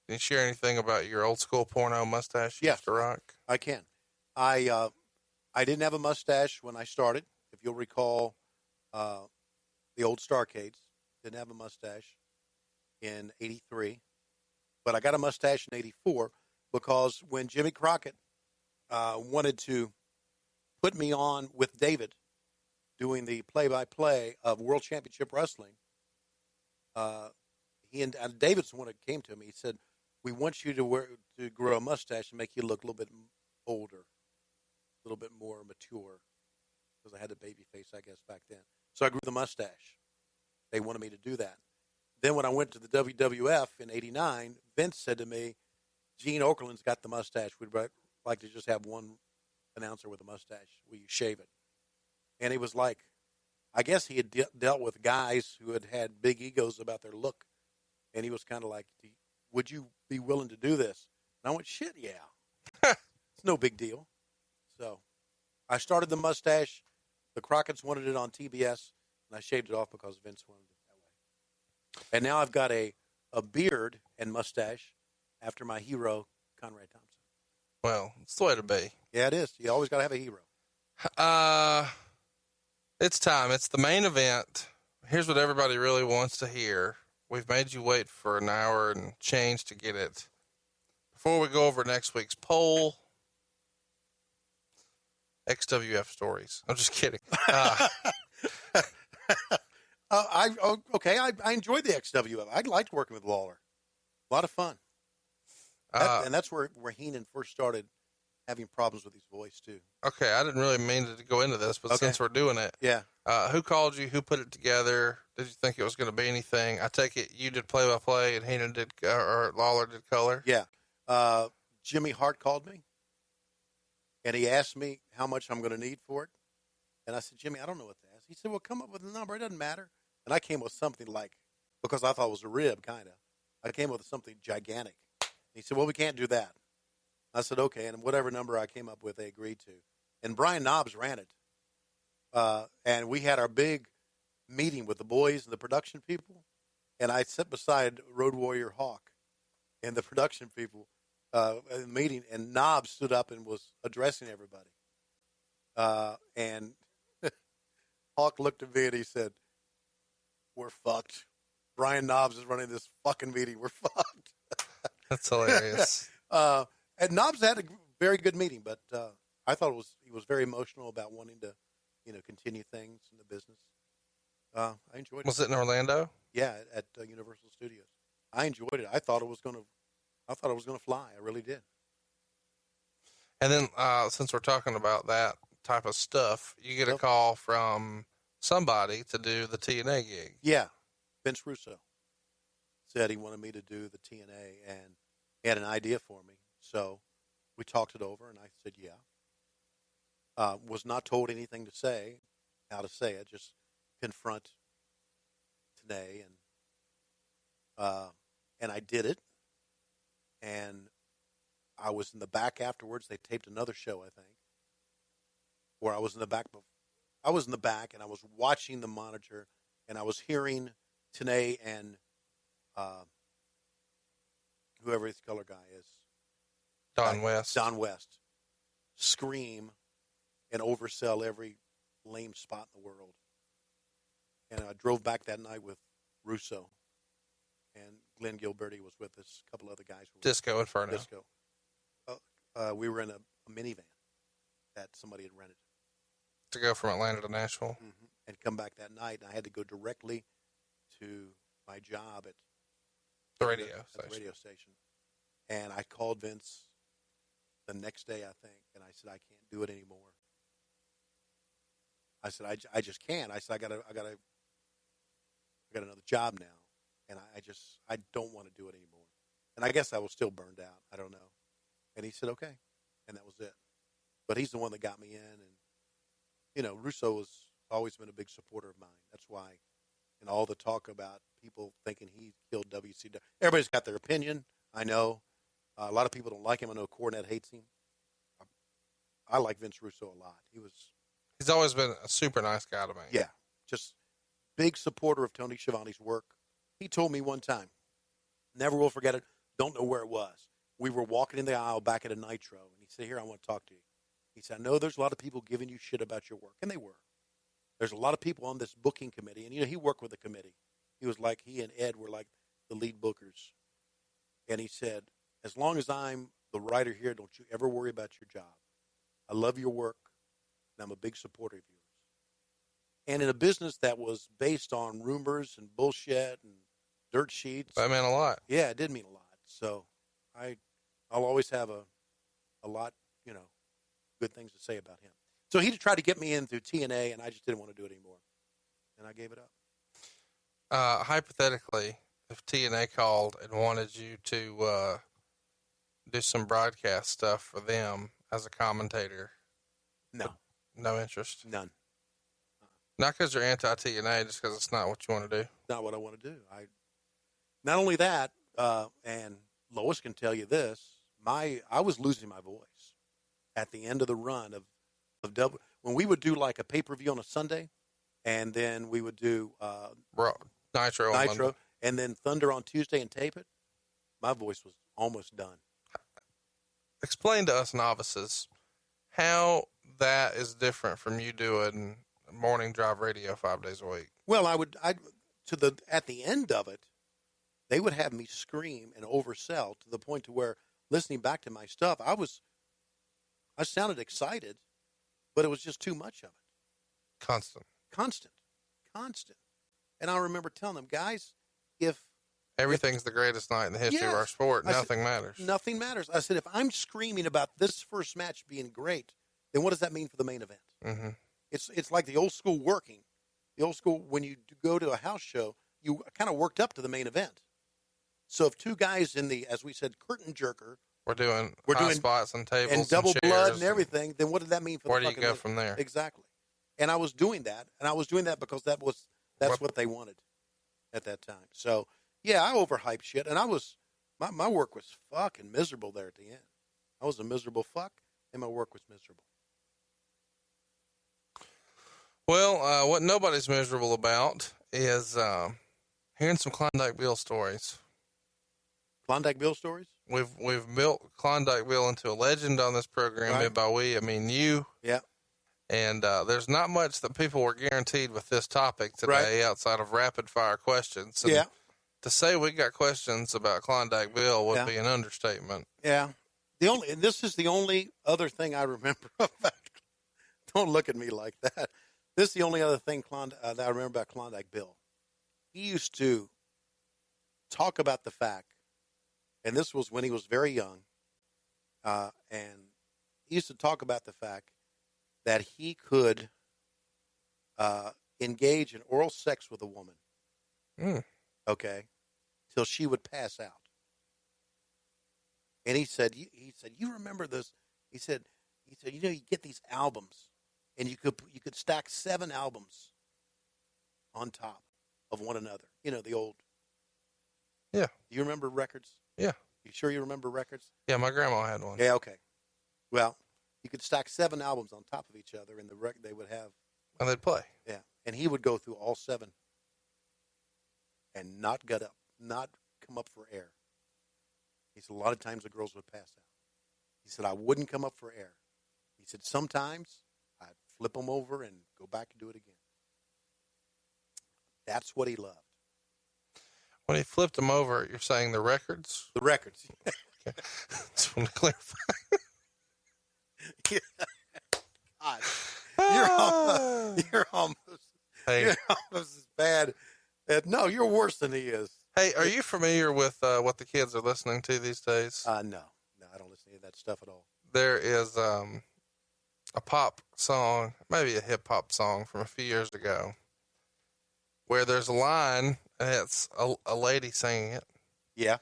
Can you share anything about your old school porno mustache you used to rock? I can. I didn't have a mustache when I started. If you'll recall, the old Starcades didn't have a mustache in '83, but I got a mustache in '84 because when Jimmy Crockett wanted to put me on with David doing the play-by-play of World Championship Wrestling, he and David's the one that came to me. He said, "We want you to grow a mustache and make you look a little bit older, a little bit more mature," because I had a baby face, I guess, back then. So I grew the mustache. They wanted me to do that. Then when I went to the WWF in '89, Vince said to me, "Gene Okerlund's got the mustache. We'd like to just have one announcer with a mustache. Will you shave it?" And he was like, I guess he had dealt with guys who had big egos about their look. And he was kind of like, "Would you be willing to do this?" And I went, "Shit, yeah." It's no big deal. So I started the mustache. The Crockett's wanted it on TBS, and I shaved it off because Vince wanted it that way. And now I've got a beard and mustache after my hero, Conrad Thompson. Well, it's the way to be. Yeah, it is. You always got to have a hero. It's time. It's the main event. Here's what everybody really wants to hear. We've made you wait for an hour and change to get it. Before we go over next week's poll, XWF stories. I'm just kidding. I enjoyed the XWF. I liked working with Lawler. A lot of fun. And that's where Heenan first started having problems with his voice, too. Okay, I didn't really mean to go into this, but since we're doing it. Yeah. Who called you? Who put it together? Did you think it was going to be anything? I take it you did play-by-play and Heenan did, or Lawler did color? Yeah. Jimmy Hart called me, and he asked me how much I'm going to need for it. And I said, "Jimmy, I don't know what to ask." He said, "Well, come up with a number. It doesn't matter." And I came with something like, because I thought it was a rib, kind of. I came with something gigantic. He said, "Well, we can't do that." I said, "Okay." And whatever number I came up with, they agreed to. And Brian Knobs ran it. And we had our big meeting with the boys and the production people. And I sat beside Road Warrior Hawk and the production people in the meeting. And Knobs stood up and was addressing everybody. And Hawk looked at me and he said, "We're fucked. Brian Knobs is running this fucking meeting. We're fucked." That's hilarious. And Knobs had a very good meeting, but I thought he was very emotional about wanting to, continue things in the business. I enjoyed it. Was it in Orlando? Yeah, at Universal Studios. I enjoyed it. I thought it was going to fly. I really did. And then, since we're talking about that type of stuff, you get a call from somebody to do the TNA gig. Yeah, Vince Russo said he wanted me to do the TNA, and he had an idea for me. So we talked it over, and I said, yeah. Was not told anything to say, how to say it, just confront today. And I did it. And I was in the back afterwards. They taped another show, I think, where I was in the back. I was in the back, and I was watching the monitor, and I was hearing Tenay and whoever his color guy is. Don West. Scream and oversell every lame spot in the world. And I drove back that night with Russo, and Glenn Gilberti was with us. A couple other guys were Disco Inferno. Disco. We were in a minivan that somebody had rented. To go from Atlanta to Nashville. Mm-hmm. And come back that night, and I had to go directly to my job at The radio station. And I called Vince the next day, I think, and I said, I can't do it anymore. I said, I just can't. I said, I got another job now, and I don't want to do it anymore. And I guess I was still burned out. I don't know. And he said, okay, and that was it. But he's the one that got me in, and Russo has always been a big supporter of mine. That's why, in all the talk about people thinking he killed WCW, everybody's got their opinion. I know a lot of people don't like him. I know Cornette hates him. I like Vince Russo a lot. He's always been a super nice guy to me. Yeah, just big supporter of Tony Schiavone's work. He told me one time, never will forget it, don't know where it was. We were walking in the aisle back at a Nitro, and he said, here, I want to talk to you. He said, I know there's a lot of people giving you shit about your work, and they were. There's a lot of people on this booking committee, and he worked with the committee. He and Ed were like the lead bookers. And he said, as long as I'm the writer here, don't you ever worry about your job. I love your work, and I'm a big supporter of yours. And in a business that was based on rumors and bullshit and dirt sheets. That meant a lot. Yeah, it did mean a lot. So I'll always have a lot, good things to say about him. So he tried to get me in through TNA, and I just didn't want to do it anymore. And I gave it up. Hypothetically, if TNA called and wanted you to do some broadcast stuff for them as a commentator, no interest? None. Not because you're anti-TNA, just because it's not what you want to do. Not what I want to do. Not only that, and Lois can tell you this, I was losing my voice at the end of the run of when we would do like a pay-per-view on a Sunday, and then we would do Nitro, and then Thunder on Tuesday and tape it. My voice was almost done. Explain to us novices how that is different from you doing morning drive radio 5 days a week. Well, at the end of it, they would have me scream and oversell to the point to where listening back to my stuff, I sounded excited, but it was just too much of it. Constant. And I remember telling them, guys, if everything's the greatest night in the history of our sport, nothing matters. Nothing matters. I said, if I'm screaming about this first match being great, then what does that mean for the main event? Mm-hmm. It's like the old school working. The old school, when you go to a house show, you kind of worked up to the main event. So if two guys in the, as we said, curtain jerker, we're doing spots and tables and double and blood and everything, then what did that mean for where the do you go from there? Exactly. And I was doing that, because that's what they wanted at that time. So yeah, I overhyped shit, and my work was fucking miserable there at the end. I was a miserable fuck, and my work was miserable. Well, what nobody's miserable about is hearing some Klondike Bill stories. Klondike Bill stories? We've built Klondike Bill into a legend on this program. Right. And by we, I mean you. Yeah. And there's not much that people were guaranteed with this topic today outside of rapid fire questions. And to say we got questions about Klondike Bill would be an understatement. Yeah. This is the only other thing I remember about. Don't look at me like that. This is the only other thing that I remember about Klondike Bill. He used to talk about the fact, and this was when he was very young, and he used to talk about the fact that he could engage in oral sex with a woman, okay, till she would pass out. And he said, you remember this? He said, you get these albums, and you could stack 7 albums on top of one another. The old. Yeah. Do you remember records? Yeah. You sure you remember records? Yeah, my grandma had one. Yeah, okay. Well, you could stack 7 albums on top of each other, and the record they would have. And they'd play. Yeah, and he would go through all 7 and not get up, not come up for air. He said a lot of times the girls would pass out. He said I wouldn't come up for air. He said sometimes I'd flip them over and go back and do it again. That's what he loved. When he flipped them over, you're saying the records? The records. Okay. Just want to clarify. God. Ah. You're almost as bad. No, you're worse than he is. Hey, are you familiar with what the kids are listening to these days? No, I don't listen to any of that stuff at all. There is a pop song, maybe a hip hop song from a few years ago, where there's a line, and it's a lady singing it. Yeah.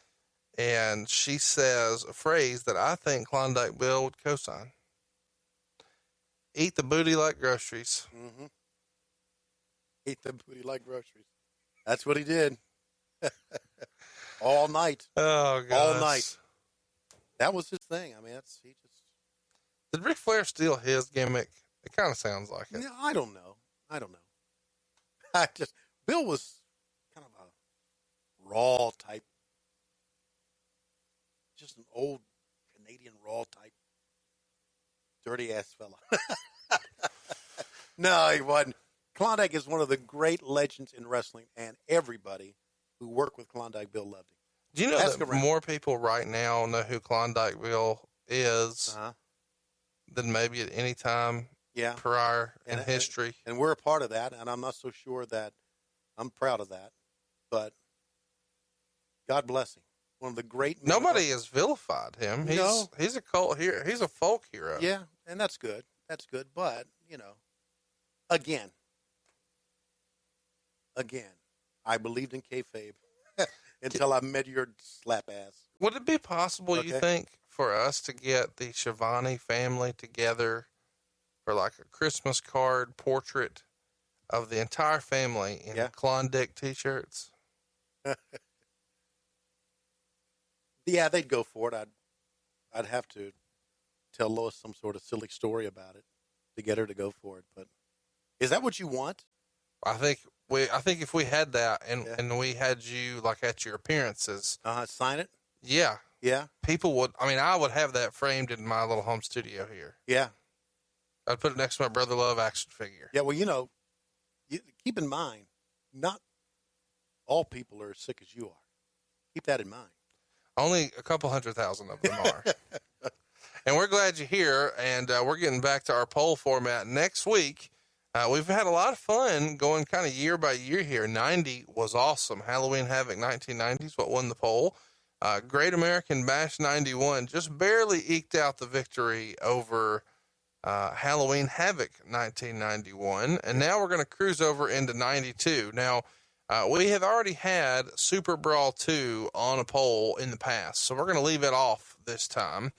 And she says a phrase that I think Klondike Bill would co-sign. Eat the booty like groceries. Mm-hmm. Eat the booty like groceries. That's what he did. All night. Oh, God. All night. That was his thing. I mean, he just. Did Ric Flair steal his gimmick? It kind of sounds like it. Yeah, I don't know. Bill was kind of a raw type. Just an old Canadian raw type. Dirty ass fella. No, he wasn't. Klondike is one of the great legends in wrestling, and everybody who worked with Klondike Bill loved him. Do you know that more people right now know who Klondike Bill is than maybe at any time prior in history? And we're a part of that, and I'm not so sure that I'm proud of that, but God bless him. One of the great men. Nobody has vilified him. He's a cult hero. He's a folk hero. Yeah, and that's good. That's good. But, again, I believed in kayfabe until I met your slap ass. Would it be possible, you think, for us to get the Schiavone family together for like a Christmas card portrait of the entire family in Klondike t-shirts? Yeah, they'd go for it. I'd have to tell Lois some sort of silly story about it to get her to go for it. But is that what you want? I think if we had that and we had you like at your appearances, sign it. Yeah. People would. I mean, I would have that framed in my little home studio here. Yeah. I'd put it next to my Brother Love action figure. Yeah. Well, keep in mind, not all people are as sick as you are. Keep that in mind. Only a couple 100,000 of them are. And we're glad you're here, and we're getting back to our poll format next week. We've had a lot of fun going kind of year by year here. 90 was awesome. Halloween Havoc 1990 is what won the poll. Great American Bash 91 just barely eked out the victory over Halloween Havoc 1991. And now we're going to cruise over into 92. Now, we have already had Super Brawl 2 on a poll in the past, so we're going to leave it off this time.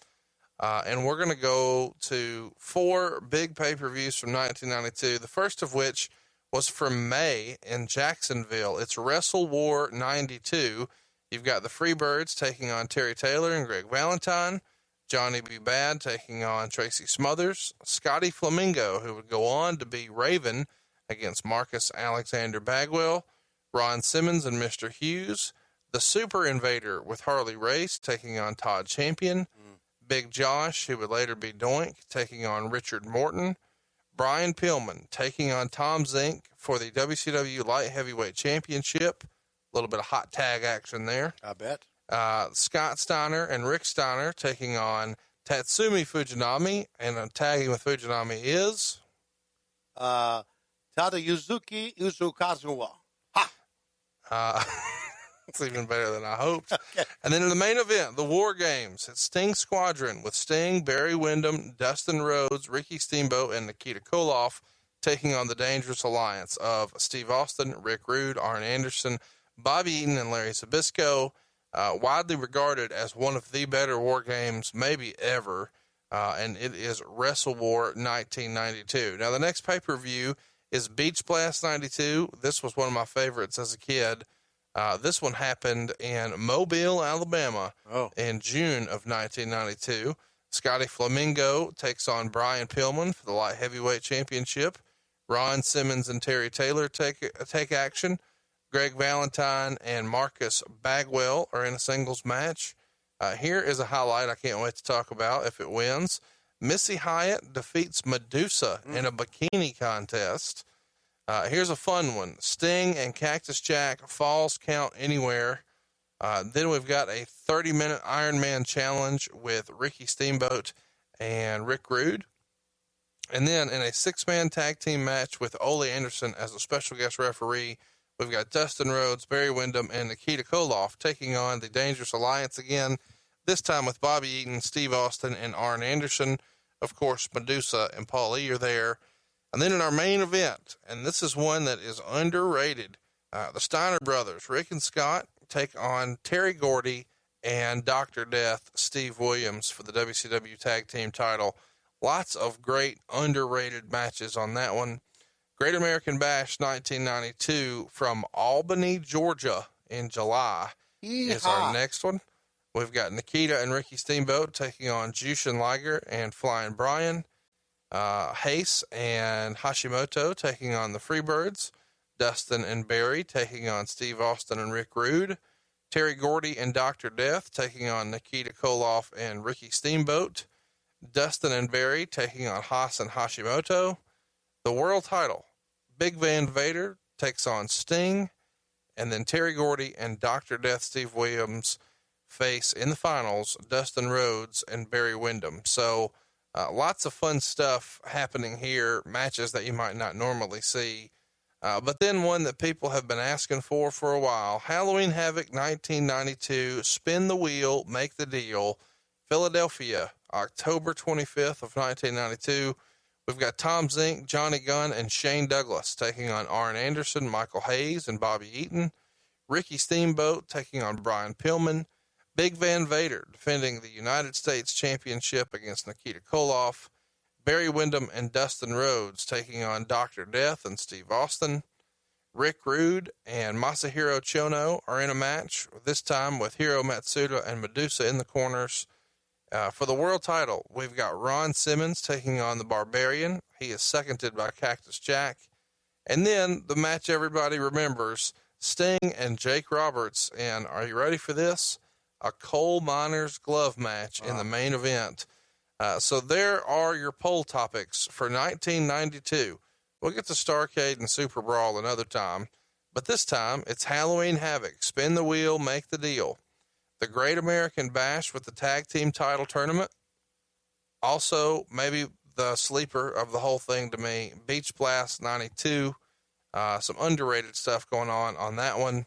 And we're going to go to 4 big pay-per-views from 1992, the first of which was from May in Jacksonville. It's Wrestle War 92. You've got the Freebirds taking on Terry Taylor and Greg Valentine, Johnny B. Bad taking on Tracy Smothers, Scotty Flamingo, who would go on to be Raven against Marcus Alexander Bagwell, Ron Simmons and Mr. Hughes, the Super Invader with Harley Race taking on Todd Champion, Big Josh, who would later be Doink, taking on Richard Morton, Brian Pillman taking on Tom Zink for the WCW Light Heavyweight Championship. A little bit of hot tag action there. I bet. Scott Steiner and Rick Steiner taking on Tatsumi Fujinami, and tagging with Fujinami is Tadayuzuki Uzukazuwa. It's even better than I hoped. Okay. And then in the main event, the War Games, it's Sting Squadron with Sting, Barry Windham, Dustin Rhodes, Ricky Steamboat, and Nikita Koloff taking on the Dangerous Alliance of Steve Austin, Rick Rude, Arn Anderson, Bobby Eaton, and Larry Zbyszko. Widely regarded as one of the better War Games maybe ever, and it is Wrestle War 1992. Now, the next pay-per-view is Beach Blast 92. This was one of my favorites as a kid. This one happened in Mobile, Alabama in June of 1992. Scotty Flamingo takes on Brian Pillman for the Light Heavyweight Championship. Ron Simmons and Terry Taylor take action. Greg Valentine and Marcus Bagwell are in a singles match. Here is a highlight I can't wait to talk about if it wins. Missy Hyatt defeats Medusa in a bikini contest. Here's a fun one. Sting and Cactus Jack, Falls Count Anywhere. Then we've got a 30-minute Iron Man challenge with Ricky Steamboat and Rick Rude. And then in a 6-man tag team match with Ole Anderson as a special guest referee, we've got Dustin Rhodes, Barry Windham, and Nikita Koloff taking on the Dangerous Alliance again, this time with Bobby Eaton, Steve Austin, and Arn Anderson. Of course, Medusa and Paul E. are there. And then in our main event, and this is one that is underrated, the Steiner brothers, Rick and Scott, take on Terry Gordy and Dr. Death, Steve Williams, for the WCW Tag Team title. Lots of great underrated matches on that one. Great American Bash 1992 from Albany, Georgia in July is our next one. We've got Nikita and Ricky Steamboat taking on Jushin Liger and Flying Brian. Hayes and Hashimoto taking on the Freebirds. Dustin and Barry taking on Steve Austin and Rick Rude. Terry Gordy and Dr. Death taking on Nikita Koloff and Ricky Steamboat. Dustin and Barry taking on Haas and Hashimoto. The world title, Big Van Vader takes on Sting. And then Terry Gordy and Dr. Death Steve Williams face in the finals Dustin Rhodes and Barry Windham. So lots of fun stuff happening here, matches that you might not normally see. But then one that people have been asking for a while, Halloween Havoc 1992, Spin the Wheel, Make the Deal, Philadelphia, October 25th of 1992. We've got Tom Zink, Johnny Gunn, and Shane Douglas taking on Arn Anderson, Michael Hayes, and Bobby Eaton. Ricky Steamboat taking on Brian Pillman. Big Van Vader defending the United States Championship against Nikita Koloff. Barry Windham and Dustin Rhodes taking on Dr. Death and Steve Austin. Rick Rude and Masahiro Chono are in a match, this time with Hiro Matsuda and Medusa in the corners. For the world title, we've got Ron Simmons taking on the Barbarian. He is seconded by Cactus Jack. And then the match everybody remembers, Sting and Jake Roberts. And are you ready for this? A coal miner's glove match in the main event. So there are your poll topics for 1992. We'll get to Starrcade and Super Brawl another time, but this time it's Halloween Havoc, Spin the Wheel, Make the Deal. The Great American Bash with the Tag Team title tournament. Also, maybe the sleeper of the whole thing to me, Beach Blast 92. Some underrated stuff going on that one.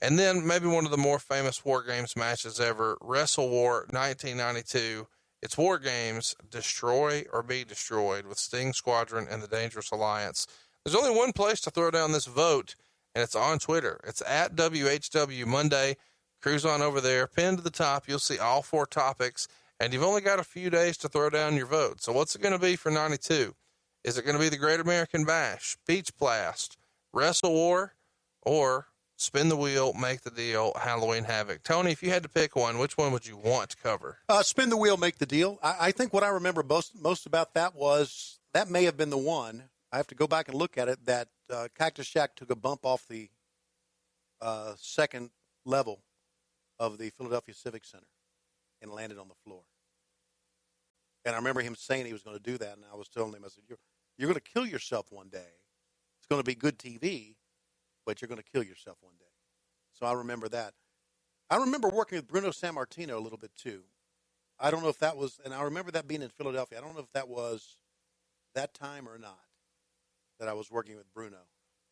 And then maybe one of the more famous War Games matches ever, Wrestle War 1992. It's War Games, Destroy or Be Destroyed, with Sting Squadron and the Dangerous Alliance. There's only one place to throw down this vote, and it's on Twitter. It's at WHW Monday. Cruise on over there. Pinned to the top, you'll see all 4 topics, and you've only got a few days to throw down your vote. So what's it going to be for 92? Is it going to be the Great American Bash, Beach Blast, Wrestle War, or Spin the Wheel, Make the Deal, Halloween Havoc? Tony, if you had to pick one, which one would you want to cover? Spin the Wheel, Make the Deal. I think what I remember most about that was that may have been the one. I have to go back and look at it, that Cactus Jack took a bump off the second level of the Philadelphia Civic Center and landed on the floor. And I remember him saying he was going to do that, and I was telling him, I said, you're going to kill yourself one day. It's going to be good TV, but you're going to kill yourself one day. So I remember that. I remember working with Bruno Sammartino a little bit too. I don't know if that was, and I remember that being in Philadelphia. I don't know if that was that time or not that I was working with Bruno.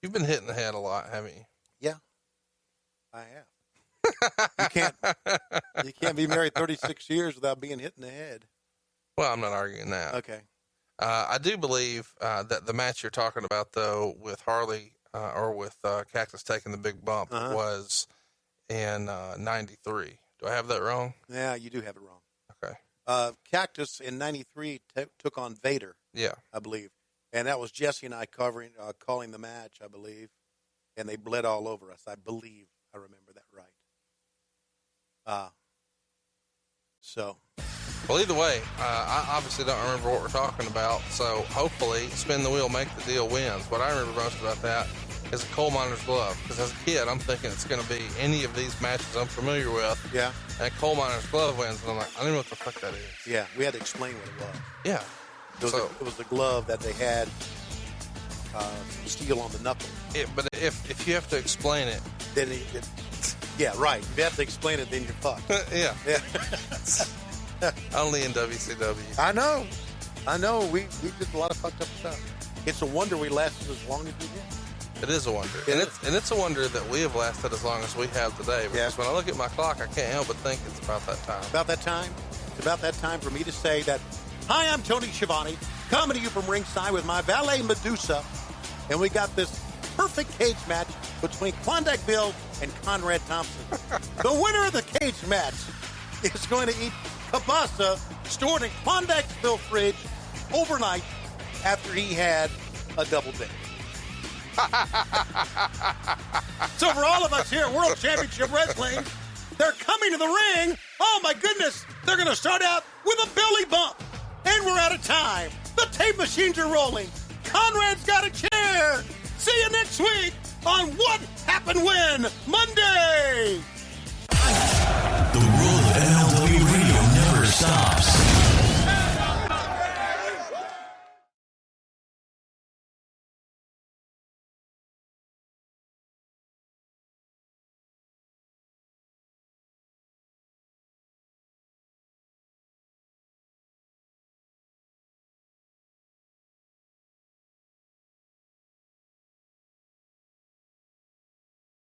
You've been hitting the head a lot, haven't you? Yeah, I have. You can't be married 36 years without being hit in the head. Well, I'm not arguing that. Okay. I do believe that the match you're talking about, though, with Harley or with Cactus taking the big bump was in 93. Do I have that wrong? Yeah, you do have it wrong. Okay. Cactus in 93 took on Vader. Yeah. I believe. And that was Jesse and I calling the match, I believe. And they bled all over us. I believe I remember that right. Well, either way, I obviously don't remember what we're talking about, so hopefully Spin the Wheel, Make the Deal wins. What I remember most about that is a coal miner's glove, because as a kid, I'm thinking it's going to be any of these matches I'm familiar with. Yeah. And coal miner's glove wins, and I'm like, I don't know what the fuck that is. Yeah, we had to explain what it was. Yeah. It was the glove that they had steel on the knuckle. But if you have to explain it, Then yeah, right. If you have to explain it, then you're fucked. yeah, Yeah. only in WCW. I know. We did a lot of fucked up stuff. It's a wonder we lasted as long as we did. It is a wonder, It and it's a wonder that we have lasted as long as we have today. Because when I look at my clock, I can't help but think it's about that time. About that time? It's about that time for me to say that, hi, I'm Tony Schiavone, coming to you from ringside with my valet Medusa, and we got this perfect cage match between Klondike Bill and Conrad Thompson. The winner of the cage match is going to eat kielbasa stored in Klondike Bill fridge overnight after he had a double date. So for all of us here at World Championship Wrestling, they're coming to the ring. Oh my goodness, they're going to start out with a belly bump. And we're out of time. The tape machines are rolling. Conrad's got a chair. See you next week on What Happened When Monday.